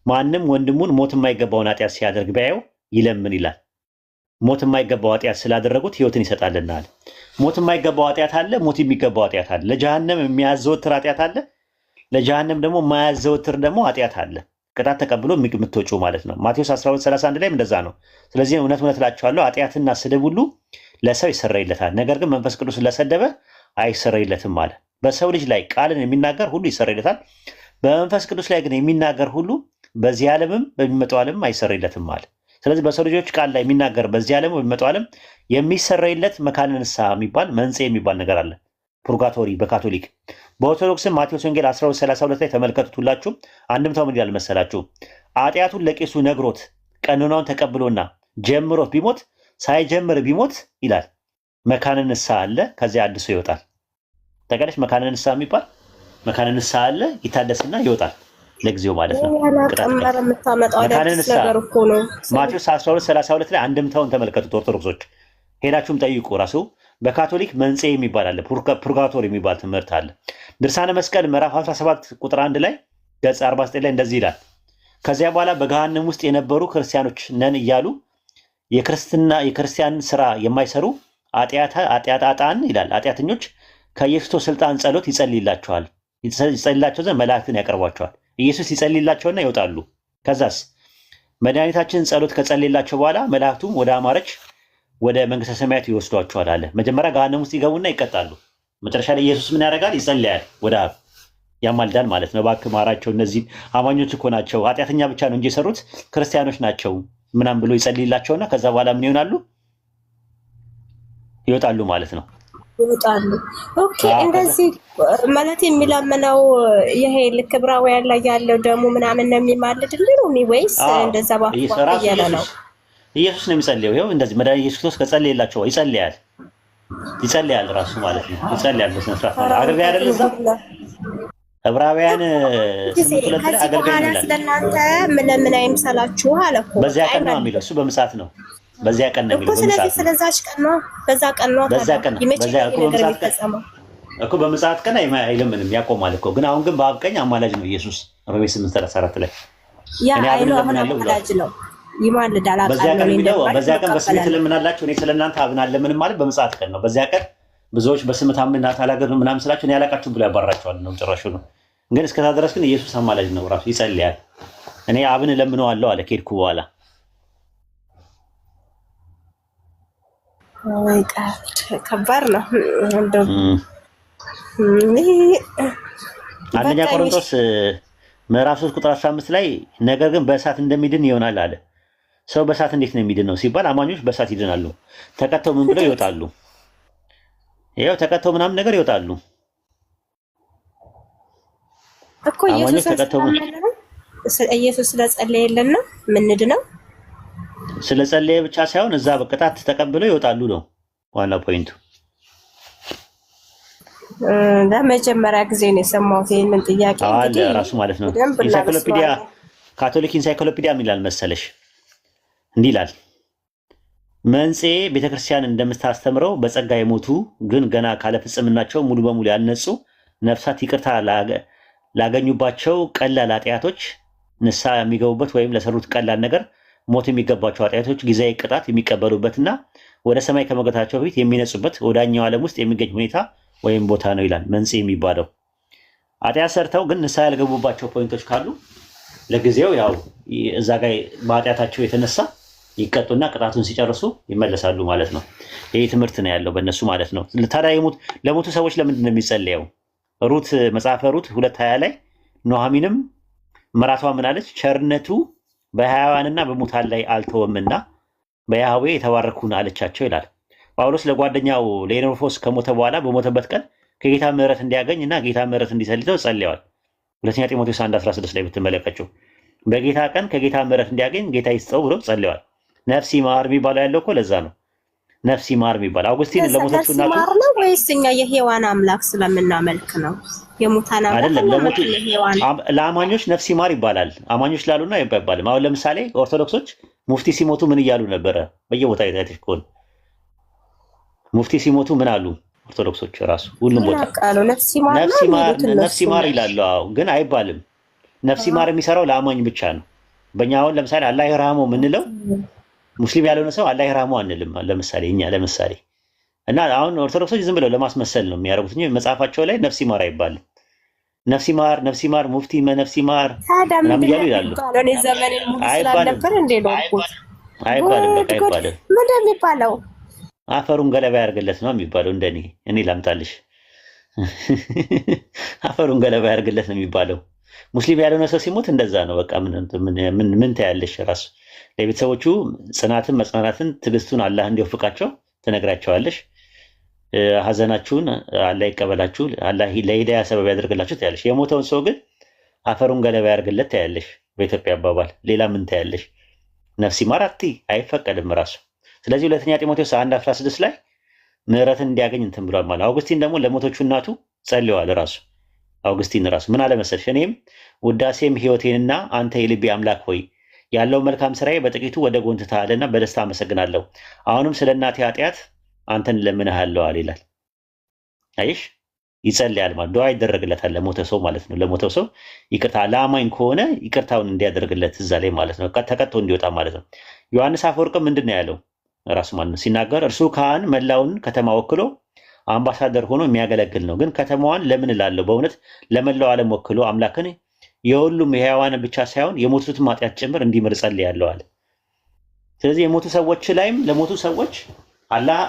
ማንም ወንድሙን ሞት የማይገባውን ኃጢአት ሲያደርግ ቢያየው ይለምን ይላል። ሞት የማይገባው ኃጢአት ስላደረጉት ሕይወትን ይሰጣልና አለ። ሞት የማይገባው ኃጢአት አለ፣ ሞት የሚገባው ኃጢአት አለ። ለጀሃነም የሚያዘወትር ኃጢአት አለ፣ ለጀሃነም ደግሞ የማያዘወትር ደግሞ ኃጢአት አለ። ቅጣት ተቀብሎ የምትወጪው ማለት ነው። ማቴዎስ 12:31 ላይም እንደዛ ነው። ስለዚህ እውነት እውነት እላችኋለሁ ኃጢአትና ስድብ ሁሉ ለሰው ይሰረይለታል፣ ነገር ግን መንፈስ ቅዱስ ለሰደበ አይሰረይለትም አለ። በሰው ልጅ ላይ ቃልን የሚናገር ሁሉ ይሰረይለታል፣ በመንፈስ ቅዱስ ላይ ግን የሚናገር ሁሉ በዚህ ዓለምም በሚመጣው ዓለም አይሰረይለትም አለ። ስለዚህ በሰው ልጆች ቃል ላይ የሚናገር በዚህ ዓለም በሚመጣው ዓለም የሚሰረይለት መካነ ንስሐ የሚባል መንጽኤ የሚባል ነገር አለ፣ ፑርጋቶሪ በካቶሊክ። በኦርቶዶክስም ማቴዎስ ወንጌል 12:32 ላይ ተመልከቱት። ሁላችሁም አንድምታው ምን ይላል መሰላችሁ? ኃጢአቱን ለቄሱ ነግሮት ቀኖናውን ተቀብሎና ጀምሮት ቢሞት ሳይጀምር ቢሞት ይላል መካነ ንስሐ አለ፣ ከዚያ አድሶ ይወጣል። ተቀደሽ መካነ ንስሐ የሚባል መካነ ንስሐ አለ፣ ይታደስና ይወጣል ለጊዜው ማለት ነው። መካነ ንስሐ ማቴዎስ 12:32 ላይ አንድምታውን ተመልከቱት። ኦርቶዶክሶች ሄዳችሁም ጠይቁ። ራሱ በካቶሊክ መንጽኤ የሚባል አለ፣ ፑርጋቶሪ የሚባል ትምህርት አለ። ድርሳነ መስቀል ምዕራፍ 17 ቁጥር 1 ላይ ገጽ 49 ላይ እንደዚህ ይላል። ከዚያ በኋላ በገሃነም ውስጥ የነበሩ ክርስቲያኖች ነን እያሉ የክርስቲያን ስራ የማይሰሩ ኃጢአታን ይላል ኃጢአተኞች ከኢየሱስ ስልጣን ጸሎት ይጸልይላቸዋል፣ ይጸልይላቸው ዘንድ መላእክትን ያቀርቧቸዋል። ኢየሱስ ይጸልይላቸውና ይወጣሉ። ከዛስ መድኃኒታችን ጸሎት ከጸልይላቸው በኋላ መላእክቱም ወደ አማረች ወደ መንግስተ ሰማያት ይወስዷቸዋል አለ። መጀመሪያ ገሃነም ውስጥ ይገቡና ይቀጣሉ። መጨረሻ ላይ ኢየሱስ ምን ያደርጋል? ይጸልያል፣ ወደ አብ ያማልዳል ማለት ነው። እባክህ ማራቸው፣ እነዚህ አማኞች እኮ ናቸው፣ ኃጢአተኛ ብቻ ነው እንጂ የሰሩት ክርስቲያኖች ናቸው ምናምን ብሎ ይጸልይላቸውና ከዛ በኋላ ምን ይሆናሉ? ይወጣሉ ማለት ነው። ይወጣሉ። ኦኬ። እንደዚህ ማለት የሚለምነው ይሄ ልክ ዕብራውያን ላይ ያለው ደግሞ ምናምን ነው የሚማልድልን ወይስ እንደዛ ባፈያለ ነው? ኢየሱስ ነው የሚጸልየው። ይኸው እንደዚህ መድኃኒት ኢየሱስ ክርስቶስ ከጸለየላቸው ይጸልያል ራሱ ማለት ነው። ይጸልያል በስነ ስርዓት ማለት አገልጋይ አይደል? እዛ ዕብራውያን 8:2 ላይ አገልጋይ ነው። ስለናንተ ምን አይምሰላችሁ አለ እኮ። በዚያ ቀን ነው የሚለው እሱ በምጽአት ነው። በዚያ ቀን ነው የሚለው በምጽአት። ስለዛች ቀን ነው በዛ ቀን ነው እኮ በምጽአት ቀን አይለምንም ያቆማል እኮ። ግን አሁን ግን በአብ ቀኝ አማላጅ ነው ኢየሱስ። ሮሜ 8:34 ላይ ያ አይኑ አማላጅ ነው ይማልዳል። በዚያ ቀን የሚለው በዚያ ቀን በስሜ ትለምናላችሁ እኔ ስለእናንተ አብን አልለምንም ማለት በምጽአት ቀን ነው። በዚያ ቀን ብዙዎች በስም ታምናት አላገር ምናምን ስላችሁ እኔ ያላቃችሁ ብሎ ያባራቸዋል ነው ጭራሹ ነው። ግን እስከዛ ድረስ ግን ኢየሱስ አማላጅ ነው፣ ራሱ ይጸልያል። እኔ አብን እለምነዋለሁ አለ ከሄድኩ በኋላ። ከባድ ነው። አንደኛ ቆሮንቶስ ምዕራፍ 3 ቁጥር 15 ላይ ነገር ግን በእሳት እንደሚድን ይሆናል አለ። ሰው በእሳት እንዴት ነው የሚድን ነው ሲባል አማኞች በእሳት ይድናሉ። ተቀተው ምን ብለው ይወጣሉ? ይኸው ተቀተው ምናምን ነገር ይወጣሉ እኮ። ኢየሱስ ስለጸለየልን ነው ምንድነው? ስለጸለየ ብቻ ሳይሆን እዛ በቅጣት ተቀብለው ይወጣሉ ነው ዋና ፖይንቱ። ለመጀመሪያ ጊዜ ነው የሰማሁት ይሄንን ጥያቄ። እንግዲህ ራሱ ማለት ነው ኢንሳይክሎፒዲያ ካቶሊክ ኢንሳይክሎፒዲያ ምን ይላል መሰለሽ? እንዲህ ይላል መንጽኤ ቤተክርስቲያን እንደምታስተምረው በጸጋ የሞቱ ግን ገና ካለ ፍጽምናቸው ሙሉ በሙሉ ያልነጹ ነፍሳት ይቅርታ ላገኙባቸው ቀላል ኃጢአቶች ንስሐ የሚገቡበት ወይም ለሰሩት ቀላል ነገር ሞት የሚገባቸው ኃጢአቶች ጊዜያዊ ቅጣት የሚቀበሉበትና ወደ ሰማይ ከመግባታቸው በፊት የሚነጹበት ወዳኛው ዓለም ውስጥ የሚገኝ ሁኔታ ወይም ቦታ ነው ይላል። መንጽኤ የሚባለው ኃጢአት ሰርተው ግን ንስሐ ያልገቡባቸው ፖይንቶች ካሉ ለጊዜው ያው እዛ ጋር በኃጢአታቸው የተነሳ ይቀጡና ቅጣቱን ሲጨርሱ ይመለሳሉ ማለት ነው። ይህ ትምህርት ነው ያለው በእነሱ ማለት ነው። ታዲያ ለሞቱ ሰዎች ለምንድን ነው የሚጸለየው? ሩት መጽሐፈ ሩት 2:20 ላይ ኑኃሚንም ምራቷ ምን አለች? ቸርነቱ በሕያዋንና በሙታን ላይ አልተወምና በያህዌ የተባረኩን አለቻቸው ይላል። ጳውሎስ ለጓደኛው ለኤኖፎስ ከሞተ በኋላ በሞተበት ቀን ከጌታ ምሕረት እንዲያገኝ እና ጌታ ምሕረት እንዲሰልተው ጸልየዋል። ሁለተኛ ጢሞቴዎስ 1:16 ላይ ብትመለከቱ በጌታ ቀን ከጌታ ምሕረት እንዲያገኝ ጌታ ይስጠው ብሎ ጸልየዋል። ነፍስ ይማር የሚባለው ያለው እኮ ለዛ ነው። ነፍስ ይማር የሚባለው አውግስቲን ለሞተችው እናቱ ነው ወይስ እኛ የሔዋን አምላክ ስለምናመልክ ነው? የሙታን አምላክ አይደለም። ለአማኞች ነፍስ ይማር ይባላል። አማኞች ላሉና አይባልም። አሁን ለምሳሌ ኦርቶዶክሶች ሙፍቲ ሲሞቱ ምን እያሉ ነበረ? በየቦታ አይታችሁ ከሆነ ሙፍቲ ሲሞቱ ምን አሉ? ኦርቶዶክሶች ራሱ ሁሉም ቦታ ነፍስ ይማር ይላሉ። አዎ፣ ግን አይባልም። ነፍስ ይማር የሚሰራው ለአማኝ ብቻ ነው። በእኛ አሁን ለምሳሌ አላህ ይርሐመው የምንለው ሙስሊም ያልሆነ ሰው አላህ ይርሐመው አንልም። ለምሳሌ እና አሁን ኦርቶዶክሶች ዝም ብለው ለማስመሰል ነው የሚያደርጉት እንጂ መጽሐፋቸው ላይ ነፍስ ይማር አይባልም። ነፍስ ይማር ሙፍቲ ነፍስ ይማር ምናምን እያሉ ይላሉ። አይባልም። ምንድን ነው የሚባለው? አፈሩን ገለባ ያርግለት ነው የሚባለው። እኔ ላምጣልሽ። አፈሩን ገለባ ያርግለት ነው የሚባለው። ሙስሊም ያልሆነ ሰው ሲሞት እንደዛ ነው። በቃ ምን ታያለሽ? ራሱ ለቤተሰቦቹ ጽናትን፣ መጽናናትን፣ ትዕግስቱን አላህ እንዲወፍቃቸው ትነግራቸዋለሽ። ሀዘናችሁን አላህ ይቀበላችሁ፣ አላህ ለሂዳያ ሰበብ ያደርግላችሁ ታያለሽ። የሞተውን ሰው ግን አፈሩን ገለባ ያርግለት ታያለሽ። በኢትዮጵያ አባባል ሌላ ምን ታያለሽ? ነፍስ ይማር አትይ፣ አይፈቀድም ራሱ። ስለዚህ ሁለተኛ ጢሞቴዎስ 1:16 ላይ ምሕረትን እንዲያገኝ እንትን ብሏል ማለት። አውግስቲን ደግሞ ለሞቶቹ እናቱ ጸልየዋል ራሱ። አውግስቲን ራሱ ምን አለ መሰልሽ? እኔም ውዳሴም ሕይወቴንና አንተ የልቤ አምላክ ሆይ ያለው መልካም ስራዬ በጥቂቱ ወደ ጎን ትተሃልና በደስታ አመሰግናለሁ። አሁንም ስለ እናቴ ኃጢአት አንተን ለምንሃለዋል ይላል። አይሽ ይጸልያል ማለት ዱዓ ይደረግለታል ለሞተ ሰው ማለት ነው። ለሞተው ሰው ይቅርታ ለአማኝ ከሆነ ይቅርታውን እንዲያደርግለት እዛ ላይ ማለት ነው፣ ተቀጥቶ እንዲወጣ ማለት ነው። ዮሐንስ አፈወርቅም ምንድን ነው ያለው ራሱ ማለት ነው ሲናገር፣ እርሱ ካህን መላውን ከተማ ወክሎ አምባሳደር ሆኖ የሚያገለግል ነው። ግን ከተማዋን ለምን እላለሁ? በእውነት ለመላው ዓለም ወክሎ አምላክን የሁሉም የሕያዋን ብቻ ሳይሆን የሞቱትን ኃጢአት ጭምር እንዲምር ጸልያለሁ አለ። ስለዚህ የሞቱ ሰዎች ላይም ለሞቱ ሰዎች አላህ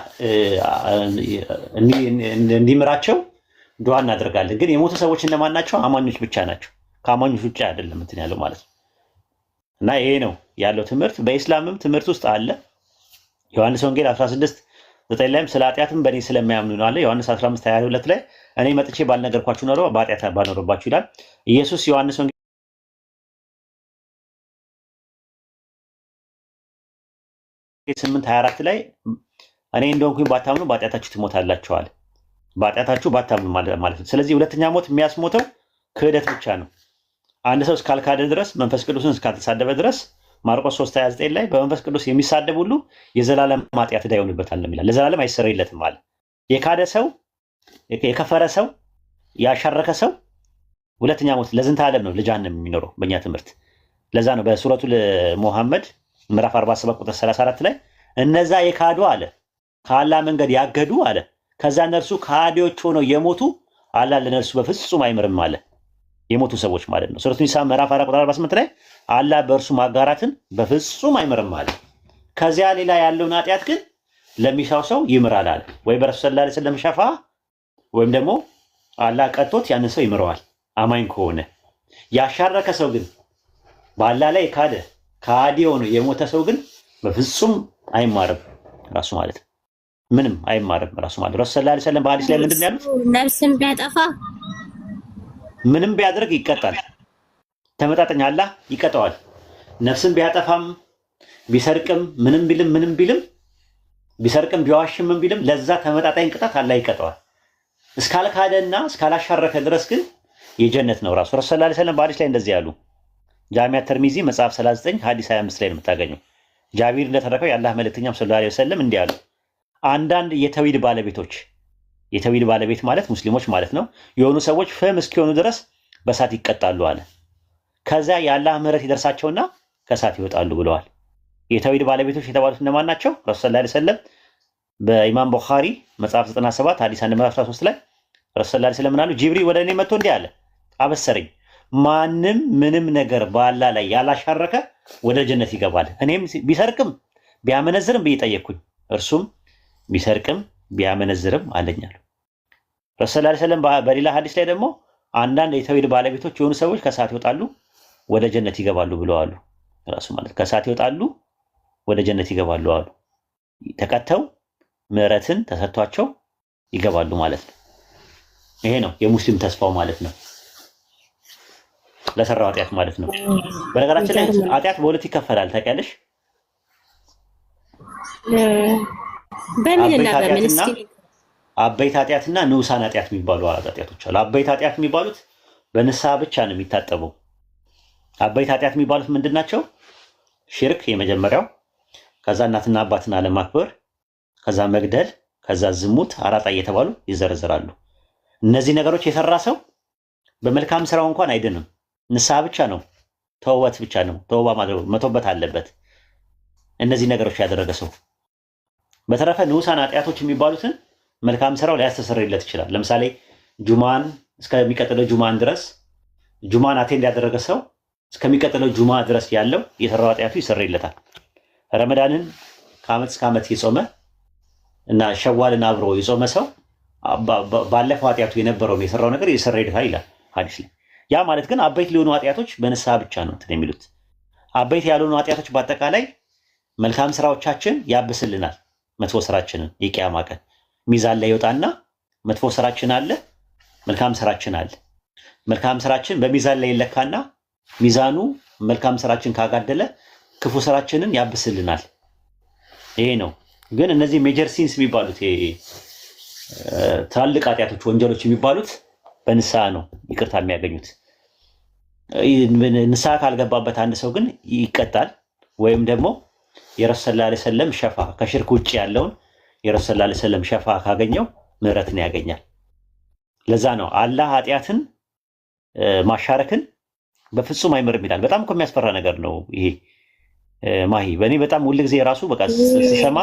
እንዲምራቸው ዱዓ እናደርጋለን። ግን የሞቱ ሰዎች እነማን ናቸው? አማኞች ብቻ ናቸው። ከአማኞች ውጭ አይደለም እንትን ያለው ማለት ነው። እና ይሄ ነው ያለው ትምህርት። በኢስላምም ትምህርት ውስጥ አለ። ዮሐንስ ወንጌል 16:9 ላይም ስለ ኃጢአትም በእኔ ስለማያምኑ ነው አለ። ዮሐንስ 15:22 ላይ እኔ መጥቼ ባልነገርኳችሁ ኖሮ በኃጢአት ባኖርባችሁ ይላል ኢየሱስ። ዮሐንስ ወንጌል 8:24 ላይ እኔ እንደሆንኩኝ ባታምኑ በኃጢአታችሁ ትሞታላችኋል። በኃጢአታችሁ ባታምኑ ማለት ነው። ስለዚህ ሁለተኛ ሞት የሚያስሞተው ክህደት ብቻ ነው። አንድ ሰው እስካልካደ ድረስ፣ መንፈስ ቅዱስን እስካልተሳደበ ድረስ ማርቆስ 3:29 ላይ በመንፈስ ቅዱስ የሚሳደብ ሁሉ የዘላለም ኃጢአት ዕዳ ይሆንበታል ይላል። ለዘላለም አይሰረይለትም አለ። የካደ ሰው፣ የከፈረ ሰው፣ ያሻረከ ሰው ሁለተኛ ሞት ለዝንተ ዓለም ነው ለጀሃነም የሚኖረው በእኛ ትምህርት። ለዛ ነው በሱረቱ ሙሐመድ ምዕራፍ 47 ቁጥር 34 ላይ እነዛ የካዱ አለ ከአላህ መንገድ ያገዱ አለ ከዛ እነርሱ ከሃዲዎች ሆነው የሞቱ አላህ ለነርሱ በፍጹም አይምርም አለ። የሞቱ ሰዎች ማለት ነው። ሱረቱ ኒሳ ምዕራፍ 4 ቁጥር 48 ላይ አላህ በእርሱ ማጋራትን በፍጹም አይምርም አለ። ከዚያ ሌላ ያለውን ኃጢአት ግን ለሚሻው ሰው ይምራል አለ። ወይ በረሱል ሰለላሁ ዐለይሂ ወሰለም ሸፋ ወይም ደግሞ አላህ ቀጥቶት ያንን ሰው ይምረዋል አማኝ ከሆነ። ያሻረከ ሰው ግን በአላህ ላይ ካደ ከሃዲ ሆኖ የሞተ ሰው ግን በፍጹም አይማርም ራሱ ማለት ነው። ምንም አይማርም ራሱ ማለት ረሱል ሰለላሁ ዐለይሂ ወሰለም በሐዲስ ላይ ምንድን ነው ያሉት? ነፍስን ቢያጠፋ ምንም ቢያደርግ ይቀጣል። ተመጣጣኝ አላህ ይቀጣዋል። ነፍስን ቢያጠፋም ቢሰርቅም ምንም ቢልም ቢሰርቅም ቢዋሽም ቢልም ለዛ ተመጣጣኝ ቅጣት አላህ ይቀጣዋል። እስካልካደና እስካላሻረከ ድረስ ግን የጀነት ነው። ራሱ ረሱል ሰለላሁ ዐለይሂ ወሰለም በሐዲስ ላይ እንደዚህ ያሉ ጃሚዓ ተርሚዚ መጽሐፍ 39 ሐዲስ 25 ላይ ነው የምታገኘው። ጃቢር እንደተረከው የአላህ መልእክተኛም ሰለላሁ ዐለይሂ ወሰለም እንዲህ አሉ። አንዳንድ የተውሂድ ባለቤቶች የተውሂድ ባለቤት ማለት ሙስሊሞች ማለት ነው የሆኑ ሰዎች ፍም እስኪሆኑ ድረስ በእሳት ይቀጣሉ አለ። ከዛ የአላህ ምህረት ይደርሳቸውና ከእሳት ይወጣሉ ብለዋል። የተውሂድ ባለቤቶች የተባሉት እነማን ናቸው? ረሱል ሰለላሁ ዐለይሂ ወሰለም በኢማም ቡኻሪ መጽሐፍ 97 ሐዲስ 113 ላይ ረሱል ሰለላሁ ዐለይሂ ወሰለም ምናሉ? ጅብሪል ወደ እኔ መጥቶ እንዲህ አለ፣ አበሰረኝ፣ ማንም ምንም ነገር በአላህ ላይ ያላሻረከ ወደ ጀነት ይገባል። እኔም ቢሰርቅም ቢያመነዝርም ብዬ ጠየቅኩኝ፣ እርሱም ቢሰርቅም ቢያመነዝርም አለኛል። ረሱል ሰለላሁ ዐለይሂ ወሰለም በሌላ ሐዲስ ላይ ደግሞ አንዳንድ የተውሂድ ባለቤቶች የሆኑ ሰዎች ከእሳት ይወጣሉ ወደ ጀነት ይገባሉ ብለዋል። ራሱ ማለት ከእሳት ይወጣሉ ወደ ጀነት ይገባሉ አሉ። ተቀተው ምህረትን ተሰጥቷቸው ይገባሉ ማለት ነው። ይሄ ነው የሙስሊም ተስፋው ማለት ነው። ለሰራው ኃጢአት ማለት ነው። በነገራችን ላይ ኃጢአት በሁለት ይከፈላል ታውቂያለሽ? በምን እና በምን እስኪ አበይት ኃጢአትና ንዑሳን ኃጢአት የሚባሉ ኃጢአቶች አሉ። አበይት ኃጢአት የሚባሉት በንስሐ ብቻ ነው የሚታጠበው። አበይት ኃጢአት የሚባሉት ምንድን ናቸው? ሽርክ የመጀመሪያው፣ ከዛ እናትና አባትን አለማክበር፣ ከዛ መግደል፣ ከዛ ዝሙት፣ አራጣ እየተባሉ ይዘረዘራሉ። እነዚህ ነገሮች የሰራ ሰው በመልካም ስራው እንኳን አይድንም። ንስሐ ብቻ ነው፣ ተውበት ብቻ ነው፣ ተውባ ማድረግ መተውበት አለበት እነዚህ ነገሮች ያደረገ ሰው። በተረፈ ንዑሳን ኃጢአቶች የሚባሉትን መልካም ስራው ሊያስተሰርይለት ይችላል። ለምሳሌ ጁማን እስከሚቀጥለው ጁማን ድረስ ጁማን አቴንድ ያደረገ ሰው እስከሚቀጥለው ጁማ ድረስ ያለው የሰራው ኃጢአቱ ይሰረይለታል። ረመዳንን ከዓመት እስከ ዓመት የጾመ እና ሸዋልን አብሮ የጾመ ሰው ባለፈው ኃጢአቱ የነበረውን የሰራው ነገር ይሰረይለታል ይላል ሐዲስ ላይ። ያ ማለት ግን አበይት ሊሆኑ ኃጢአቶች በንስሐ ብቻ ነው እንትን የሚሉት። አበይት ያልሆኑ ኃጢአቶች በአጠቃላይ መልካም ስራዎቻችን ያብስልናል። መጥፎ ስራችንን የቂያማ ቀን ሚዛን ላይ ይወጣና መጥፎ ስራችን አለ፣ መልካም ስራችን አለ። መልካም ስራችን በሚዛን ላይ ይለካና ሚዛኑ መልካም ስራችን ካጋደለ ክፉ ስራችንን ያብስልናል። ይሄ ነው። ግን እነዚህ ሜጀር ሲንስ የሚባሉት ትላልቅ ኃጢአቶች ወንጀሎች የሚባሉት በንስሐ ነው ይቅርታ የሚያገኙት። ንስሐ ካልገባበት አንድ ሰው ግን ይቀጣል። ወይም ደግሞ የረሱል ሰለላሁ ዐለይሂ ወሰለም ሸፋ ከሽርክ ውጭ ያለውን የረሱል ሰለላሁ ዐለይሂ ወሰለም ሸፋ ካገኘው ምህረትን ያገኛል። ለዛ ነው አላህ ኃጢአትን ማሻረክን በፍጹም አይምርም ይላል። በጣም እኮ የሚያስፈራ ነገር ነው ይሄ ማሂ። በእኔ በጣም ሁል ጊዜ ራሱ በቃ ስሰማ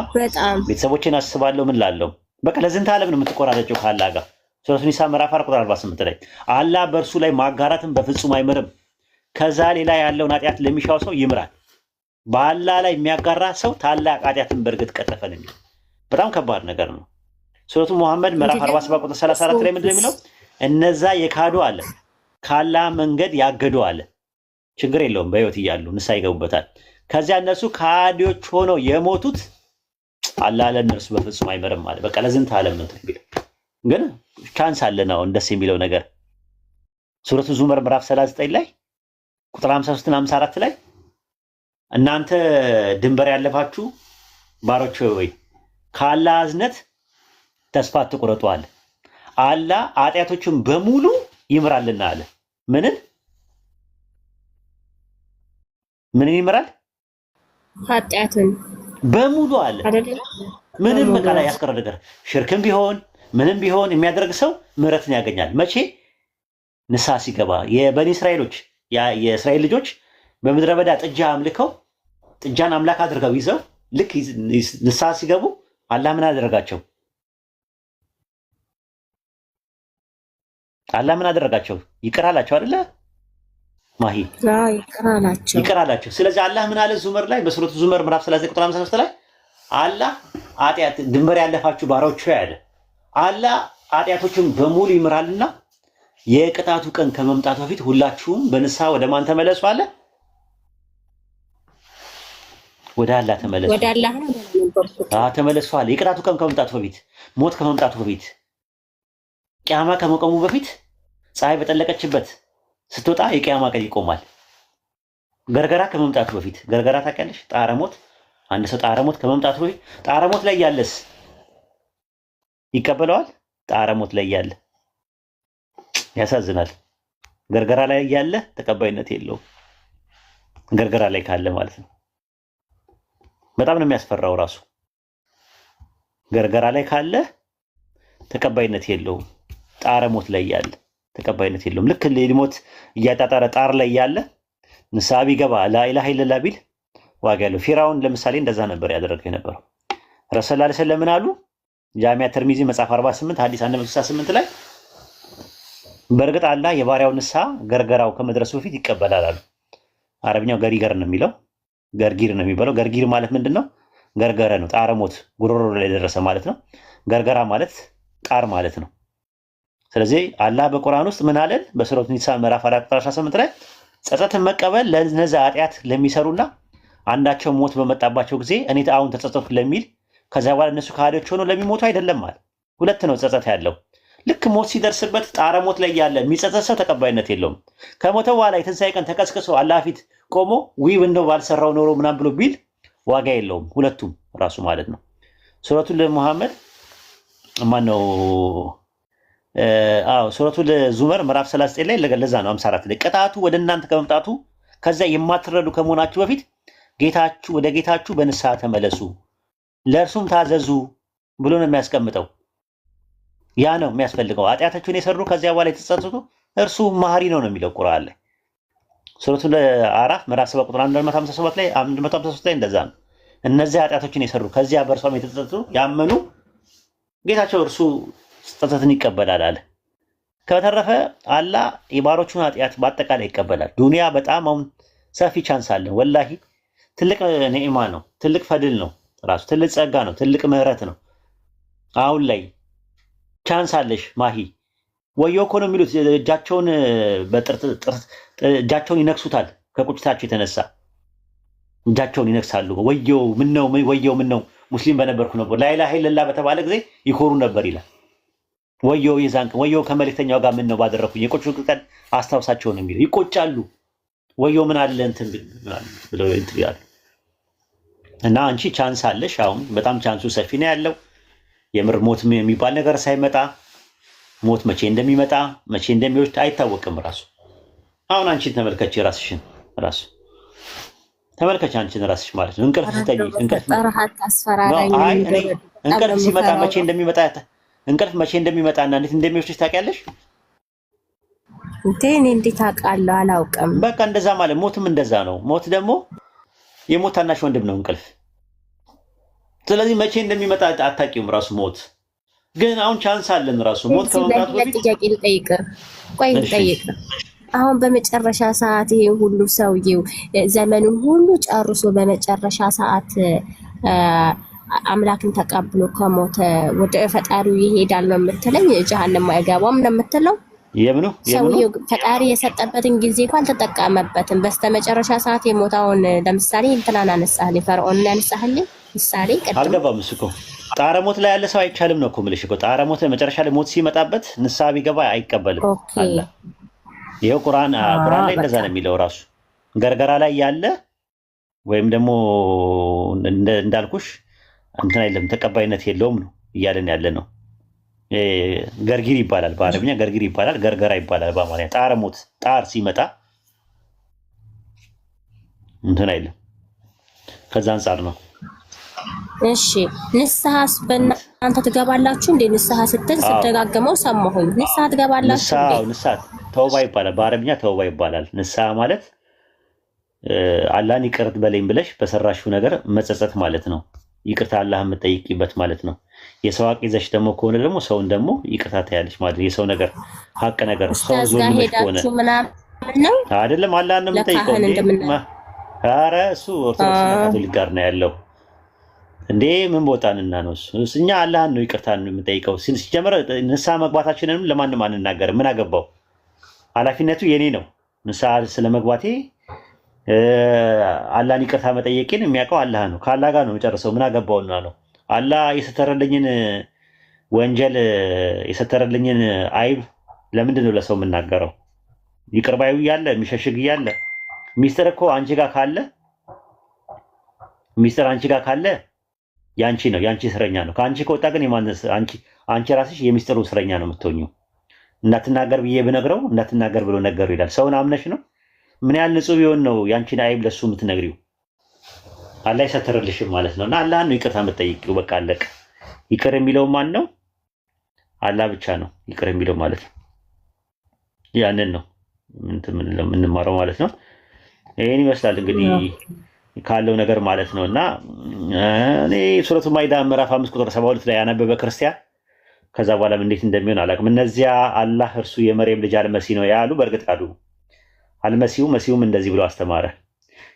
ቤተሰቦቼን አስባለሁ። ምን ላለው በቃ ለዝንተ ዓለም ነው የምትቆራረጨው ከአላህ ጋር። ሱረቱ ኒሳ ምዕራፍ 4 ቁጥር 48 ላይ አላህ በእርሱ ላይ ማጋራትን በፍጹም አይምርም፣ ከዛ ሌላ ያለውን ኃጢአት ለሚሻው ሰው ይምራል። በአላህ ላይ የሚያጋራ ሰው ታላቅ ኃጢአትን በእርግጥ ቀጠፈ ነው የሚለው። በጣም ከባድ ነገር ነው። ሱረቱ ሙሐመድ ምዕራፍ 47 ቁጥር 34 ላይ ምንድን ነው የሚለው? እነዛ የካዱ አለ ከአላህ መንገድ ያገዱ አለ። ችግር የለውም በህይወት እያሉ ንስሐ ይገቡበታል። ከዚያ እነሱ ከሃዲዎች ሆነው የሞቱት አላህ ለእነርሱ በፍጹም አይምርም አለ። በቃ ለዝንተ ዓለም ነው የሚለው። ግን ቻንስ አለን አሁን ደስ የሚለው ነገር ሱረቱ ዙመር ምዕራፍ 39 ላይ ቁጥር 53 እና 54 ላይ እናንተ ድንበር ያለፋችሁ ባሮች ወይ ከአላህ እዝነት ተስፋ አትቁረጡ አለ። አላህ ኃጢአቶችን በሙሉ ይምራልና አለ። ምን ይምራል? ኃጢአትን በሙሉ አለ። ምንም መቃላ ያስቀረ ነገር ሽርክም ቢሆን ምንም ቢሆን የሚያደርግ ሰው ምህረትን ያገኛል። መቼ? ንስሐ ሲገባ። የበኒ እስራኤሎች የእስራኤል ልጆች በምድረ በዳ ጥጃ አምልከው ጥጃን አምላክ አድርገው ይዘው ልክ ንስሐ ሲገቡ አላህ ምን አደረጋቸው? አላህ ምን አደረጋቸው? ይቅር አላቸው አይደለ ማሂ? ይቅር አላቸው። ስለዚህ አላህ ምን አለ ዙመር ላይ በሱረቱ ዙመር ምዕራፍ 39 ቁጥር 53 ላይ አላህ ኃጢአት ድንበር ያለፋችሁ ባሮች ያለ አላህ ኃጢአቶችን በሙሉ ይምራልና የቅጣቱ ቀን ከመምጣቱ በፊት ሁላችሁም በንስሐ ወደ ማን ተመለሱ አለ? ወደ አላህ ተመለሱ። ወደ አላህ ተመለሱ አለ። የቅጣቱ ቀን ከመምጣቱ በፊት ሞት ከመምጣቱ በፊት ቂያማ ከመቆሙ በፊት ፀሐይ በጠለቀችበት ስትወጣ የቂያማ ቀን ይቆማል። ገርገራ ከመምጣቱ በፊት ገርገራ ታውቂያለሽ? ጣረ ሞት። አንድ ሰው ጣረ ሞት ከመምጣቱ በፊት ጣረ ሞት ላይ ያለስ ይቀበለዋል? ጣረ ሞት ላይ ያለ ያሳዝናል። ገርገራ ላይ ያለ ተቀባይነት የለውም። ገርገራ ላይ ካለ ማለት ነው። በጣም ነው የሚያስፈራው ራሱ። ገርገራ ላይ ካለ ተቀባይነት የለውም። ጣረ ሞት ላይ ያለ ተቀባይነት የለውም። ልክ ሊሞት እያጣጣረ ጣር ላይ ያለ ንስሐ ቢገባ ላኢላሃ ኢለላህ ቢል ዋጋ ያለው። ፊራውን ለምሳሌ እንደዛ ነበር ያደረገው የነበረው። ረሱል ሰለላሁ ዐለይሂ ወሰለም አሉ ጃሚዓ ተርሚዚ መጽሐፍ 48 ሐዲስ 168 ላይ በእርግጥ አላህ የባሪያው ንስሐ ገርገራው ከመድረሱ በፊት ይቀበላል አሉ። አረብኛው ገሪገር ነው የሚለው፣ ገርጊር ነው የሚባለው። ገርጊር ማለት ምንድነው? ገርገረ ነው። ጣረ ሞት ጉሮሮ ላይ ደረሰ ማለት ነው። ገርገራ ማለት ጣር ማለት ነው። ስለዚህ አላህ በቁርአን ውስጥ ምን አለን? በሱረቱ ኒሳ ምዕራፍ 4:18 ላይ ጸጸትን መቀበል ለነዛ ኃጢአት ለሚሰሩና አንዳቸው ሞት በመጣባቸው ጊዜ እኔ አሁን ተጸጸትኩ ለሚል ከዛ በኋላ እነሱ ከሃዲዎች ሆነው ለሚሞቱ አይደለም ማለት። ሁለት ነው ጸጸት ያለው። ልክ ሞት ሲደርስበት ጣረ ሞት ላይ ያለ የሚጸጸት ሰው ተቀባይነት የለውም። ከሞተ በኋላ የትንሣኤ ቀን ተቀስቅሶ አላህ ፊት ቆሞ ዊብ እንደው ባልሰራው ኖሮ ምናምን ብሎ ቢል ዋጋ የለውም። ሁለቱም ራሱ ማለት ነው። ሱረቱል ሙሐመድ ማነው? ሱረቱል ዙመር ምዕራፍ 39 ላይ ለዛ ነው 54 ላይ ቅጣቱ ወደ እናንተ ከመምጣቱ ከዛ የማትረዱ ከመሆናችሁ በፊት ጌታችሁ ወደ ጌታችሁ በንስሐ ተመለሱ ለእርሱም ታዘዙ ብሎ ነው የሚያስቀምጠው። ያ ነው የሚያስፈልገው። ኃጢአታችሁን የሰሩ ከዚያ በኋላ የተጸጸቱ እርሱ መሐሪ ነው የሚለው ቁርአን ላይ። ሱረቱል አዕራፍ ምዕራፍ 7 ቁጥር 157 ላይ 153 ላይ እንደዛ ነው። እነዚህ ኃጢአቶችን የሰሩ ከዚያ በእርሷም የተጸጸቱ ያመኑ ጌታቸው እርሱ ጸጸትን ይቀበላል አለ። ከተረፈ አላህ የባሮቹን ኃጢአት በአጠቃላይ ይቀበላል። ዱንያ በጣም አሁን ሰፊ ቻንስ አለ። ወላሂ ትልቅ ኒዕማ ነው፣ ትልቅ ፈድል ነው፣ ራሱ ትልቅ ጸጋ ነው፣ ትልቅ ምህረት ነው። አሁን ላይ ቻንስ አለሽ ማሂ። ወዮ እኮ ነው የሚሉት እጃቸውን እጃቸውን ይነክሱታል። ከቁጭታቸው የተነሳ እጃቸውን ይነክሳሉ። ወዮ ምን ነው ወዮ ምን ነው ሙስሊም በነበርኩ ነበር ላኢላሃ ኢለላህ በተባለ ጊዜ ይኮሩ ነበር ይላል። ወዮ የዛን ወዮ ከመልእክተኛው ጋር ምን ነው ባደረኩኝ የቁጭት ቀን አስታውሳቸው ነው የሚለው። ይቆጫሉ። ወዮ ምን አለ እንትን ብለው እንትን ይላሉ። እና አንቺ ቻንስ አለሽ። አሁን በጣም ቻንሱ ሰፊ ነው ያለው። የምር ሞት የሚባል ነገር ሳይመጣ ሞት መቼ እንደሚመጣ መቼ እንደሚወስድ አይታወቅም። ራሱ አሁን አንቺን ተመልከች፣ ራስሽን ራሱ ተመልከች፣ አንቺን ራስሽ ማለት ነው። እንቅልፍ ስተኝ እንቅልፍ ሲመጣ መቼ እንደሚመጣ እንቅልፍ መቼ እንደሚመጣና እንዴት እንደሚወስድሽ ታውቂያለሽ? እኔ እንዴት አውቃለሁ? አላውቅም። በቃ እንደዛ ማለት ሞትም እንደዛ ነው። ሞት ደግሞ የሞት ታናሽ ወንድም ነው እንቅልፍ። ስለዚህ መቼ እንደሚመጣ አታውቂውም። ራሱ ሞት ግን አሁን ቻንስ አለን። ራሱ ሞት ከመምጣቱ በፊት ጥያቄ ልጠይቅ። ቆይ ልጠይቅ። አሁን በመጨረሻ ሰዓት ይሄ ሁሉ ሰውዬው ዘመኑን ሁሉ ጨርሶ በመጨረሻ ሰዓት አምላክን ተቀብሎ ከሞተ ወደ ፈጣሪው ይሄዳል ነው የምትለኝ? ጀሃነም አይገባም ነው የምትለው? ሰውዬው ፈጣሪ የሰጠበትን ጊዜ እንኳን አልተጠቀመበትም። በስተመጨረሻ ሰዓት የሞታውን ለምሳሌ እንትናን አነሳህልኝ፣ ፈርዖንን አነሳህልኝ ምሳሌ። አልገባም። እሱ እኮ ጣረ ሞት ላይ ያለ ሰው አይቻልም ነው እኮ የምልሽ እኮ። ጣረ ሞት መጨረሻ ላይ ሞት ሲመጣበት ንስሐ ቢገባ አይቀበልም አለ። ይሄው ቁርአን ላይ እንደዛ ነው የሚለው። ራሱ ገርገራ ላይ ያለ ወይም ደግሞ እንዳልኩሽ እንትን አይደለም ተቀባይነት የለውም ነው እያለን ያለ ነው። ገርጊር ይባላል በአረብኛ፣ ገርጊር ይባላል፣ ገርገራ ይባላል በአማርኛ። ጣረ ሞት ጣር ሲመጣ እንትን አይደለም። ከዛ አንጻር ነው። እሺ ንስሐስ በእናንተ ትገባላችሁ እንዴ? ንስሐ ስትል ስደጋገመው ሰማሁኝ። ንስሐ ትገባላችሁ እንዴ? ንስሐ ተውባ ይባላል በአረብኛ፣ ተውባ ይባላል። ንስሐ ማለት አላህን ይቅር በለኝ ብለሽ በሰራሽው ነገር መጸጸት ማለት ነው። ይቅርታ አላህ የምትጠይቂበት ማለት ነው። የሰው ሀቅ ይዘሽ ደግሞ ከሆነ ደግሞ ሰውን ደግሞ ይቅርታ ታያለሽ ማለት ነው። የሰው ነገር ሀቅ ነገር ሰው ዞልመሽ ከሆነ አይደለም አላህን ነው የምትጠይቀው እንዴ? ኧረ እሱ ኦርቶዶክስ እና ካቶሊክ ጋር ነው ያለው እንዴ? ምን ቦታንና ነው እሱ? እኛ አላህን ነው ይቅርታ ነው የምንጠይቀው። ሲጀመር ንስሐ መግባታችንንም ለማንም አንናገርም። ምን አገባው? ኃላፊነቱ የኔ ነው። ንስሐ ስለመግባቴ አላህን ይቅርታ መጠየቄን የሚያውቀው አላህ ነው። ከአላህ ጋር ነው የምጨርሰው። ምን አገባውና ነው? አላህ የሰተረልኝን ወንጀል የሰተረልኝን አይብ ለምንድን ነው ለሰው የምናገረው? ይቅር ባዩ እያለ የሚሸሽግ እያለ ሚስጥር እኮ አንቺ ጋር ካለ ሚስጥር አንቺ ጋር ካለ ያንቺ ነው፣ ያንቺ እስረኛ ነው። ከአንቺ ከወጣ ግን አንቺ ራስሽ የሚስጥሩ እስረኛ ነው የምትሆኚው። እንዳትናገር ብዬ ብነግረው እንዳትናገር ብሎ ነገሩ ይላል። ሰውን አምነሽ ነው? ምን ያህል ንጹህ ቢሆን ነው ያንቺን አይብ ለሱ የምትነግሪው? አላህ ይሰትርልሽም ማለት ነው። እና አላህ ነው ይቅርታ የምትጠይቂው። በቃ አለቀ። ይቅር የሚለው ማን ነው? አላህ ብቻ ነው ይቅር የሚለው ማለት ነው። ያንን ነው የምንማረው ማለት ነው። ይህን ይመስላል እንግዲህ ካለው ነገር ማለት ነው። እና እኔ ሱረቱ ማይዳ ምዕራፍ 5 ቁጥር 72 ላይ ያነበበ ክርስቲያን ከዛ በኋላም እንዴት እንደሚሆን አላውቅም። እነዚያ አላህ እርሱ የመርየም ልጅ አልመሲህ ነው ያሉ በእርግጥ አሉ። መሲሁም እንደዚህ ብሎ አስተማረ፣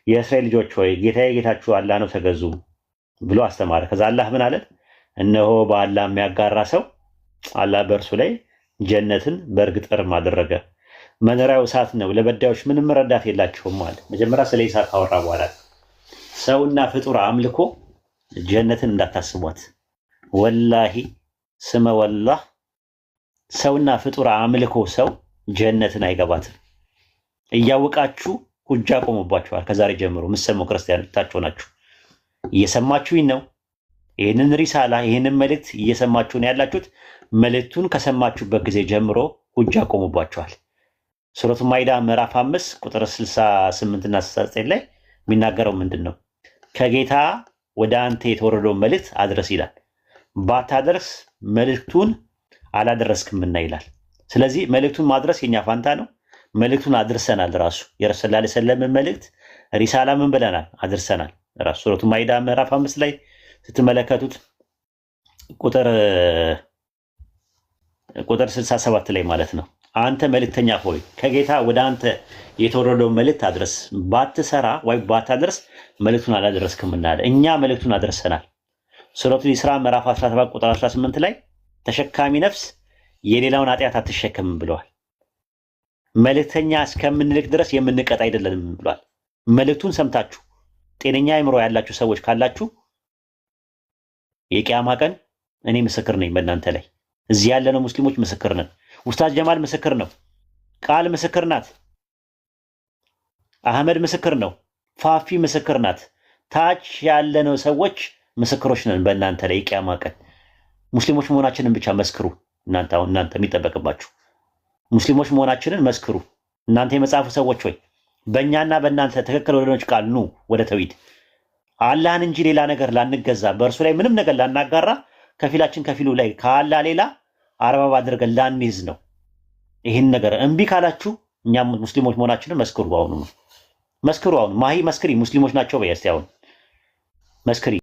የእስራኤል ልጆች ሆይ ጌታዬ ጌታችሁ አላህ ነው ተገዙ ብሎ አስተማረ። ከዛ አላህ ምን አለ? እነሆ በአላህ የሚያጋራ ሰው አላህ በእርሱ ላይ ጀነትን በእርግጥ እርም አደረገ፣ መኖሪያው እሳት ነው፣ ለበዳዮች ምንም ረዳት የላቸውም አለ። መጀመሪያ ስለ እሳት ካወራ በኋላ ሰውና ፍጡር አምልኮ ጀነትን እንዳታስቧት። ወላሂ ስመ ወላህ ሰውና ፍጡር አምልኮ ሰው ጀነትን አይገባትም። እያወቃችሁ ሁጃ ቆሙባችኋል። ከዛሬ ጀምሮ የምትሰሙ ክርስቲያኖች ናችሁ፣ እየሰማችሁኝ ነው። ይህንን ሪሳላ ይህንን መልእክት እየሰማችሁ ነው ያላችሁት። መልእክቱን ከሰማችሁበት ጊዜ ጀምሮ ሁጃ ቆሙባችኋል። ሱረቱ ማይዳ ምዕራፍ 5 ቁጥር 68 እና 69 ላይ የሚናገረው ምንድን ነው? ከጌታ ወደ አንተ የተወረደውን መልእክት አድረስ ይላል። ባታደርስ መልእክቱን አላደረስክምና ይላል። ስለዚህ መልእክቱን ማድረስ የኛ ፋንታ ነው። መልእክቱን አድርሰናል። ራሱ የረሱል ሰለላሁ ዐለይሂ ወሰለም መልእክት ሪሳላ ምን ብለናል? አድርሰናል። ራሱ ሱረቱ ማይዳ ምዕራፍ 5 ላይ ስትመለከቱት ቁጥር 67 ላይ ማለት ነው። አንተ መልእክተኛ ሆይ ከጌታ ወደ አንተ የተወረደውን መልእክት አድረስ፣ ባትሰራ ወይ ባታደርስ መልእክቱን አላደረስክምና አለ። እኛ መልእክቱን አድርሰናል። ሱረቱ ኢስራ ምዕራፍ 17 ቁጥር 18 ላይ ተሸካሚ ነፍስ የሌላውን ኃጢአት አትሸከምም ብለዋል። መልእክተኛ እስከምንልክ ድረስ የምንቀጥ አይደለንም ብሏል። መልእክቱን ሰምታችሁ ጤነኛ አእምሮ ያላችሁ ሰዎች ካላችሁ የቂያማ ቀን እኔ ምስክር ነኝ በእናንተ ላይ። እዚህ ያለነው ሙስሊሞች ምስክር ነን። ኡስታዝ ጀማል ምስክር ነው። ቃል ምስክር ናት። አህመድ ምስክር ነው። ፋፊ ምስክር ናት። ታች ያለነው ሰዎች ምስክሮች ነን በእናንተ ላይ የቂያማ ቀን። ሙስሊሞች መሆናችንን ብቻ መስክሩ። እናንተ የሚጠበቅባችሁ ሙስሊሞች መሆናችንን መስክሩ። እናንተ የመጽሐፉ ሰዎች ሆይ በእኛና በእናንተ ትክክል ወደኖች ቃል ኑ ወደ ተውሂድ አላህን እንጂ ሌላ ነገር ላንገዛ፣ በእርሱ ላይ ምንም ነገር ላናጋራ፣ ከፊላችን ከፊሉ ላይ ከአላህ ሌላ አርባብ አድርገን ላንይዝ ነው። ይህን ነገር እምቢ ካላችሁ እኛም ሙስሊሞች መሆናችንን መስክሩ። አሁኑ መስክሩ። አሁን ማሂ መስክሪ፣ ሙስሊሞች ናቸው በይ። እስቲ አሁን መስክሪ።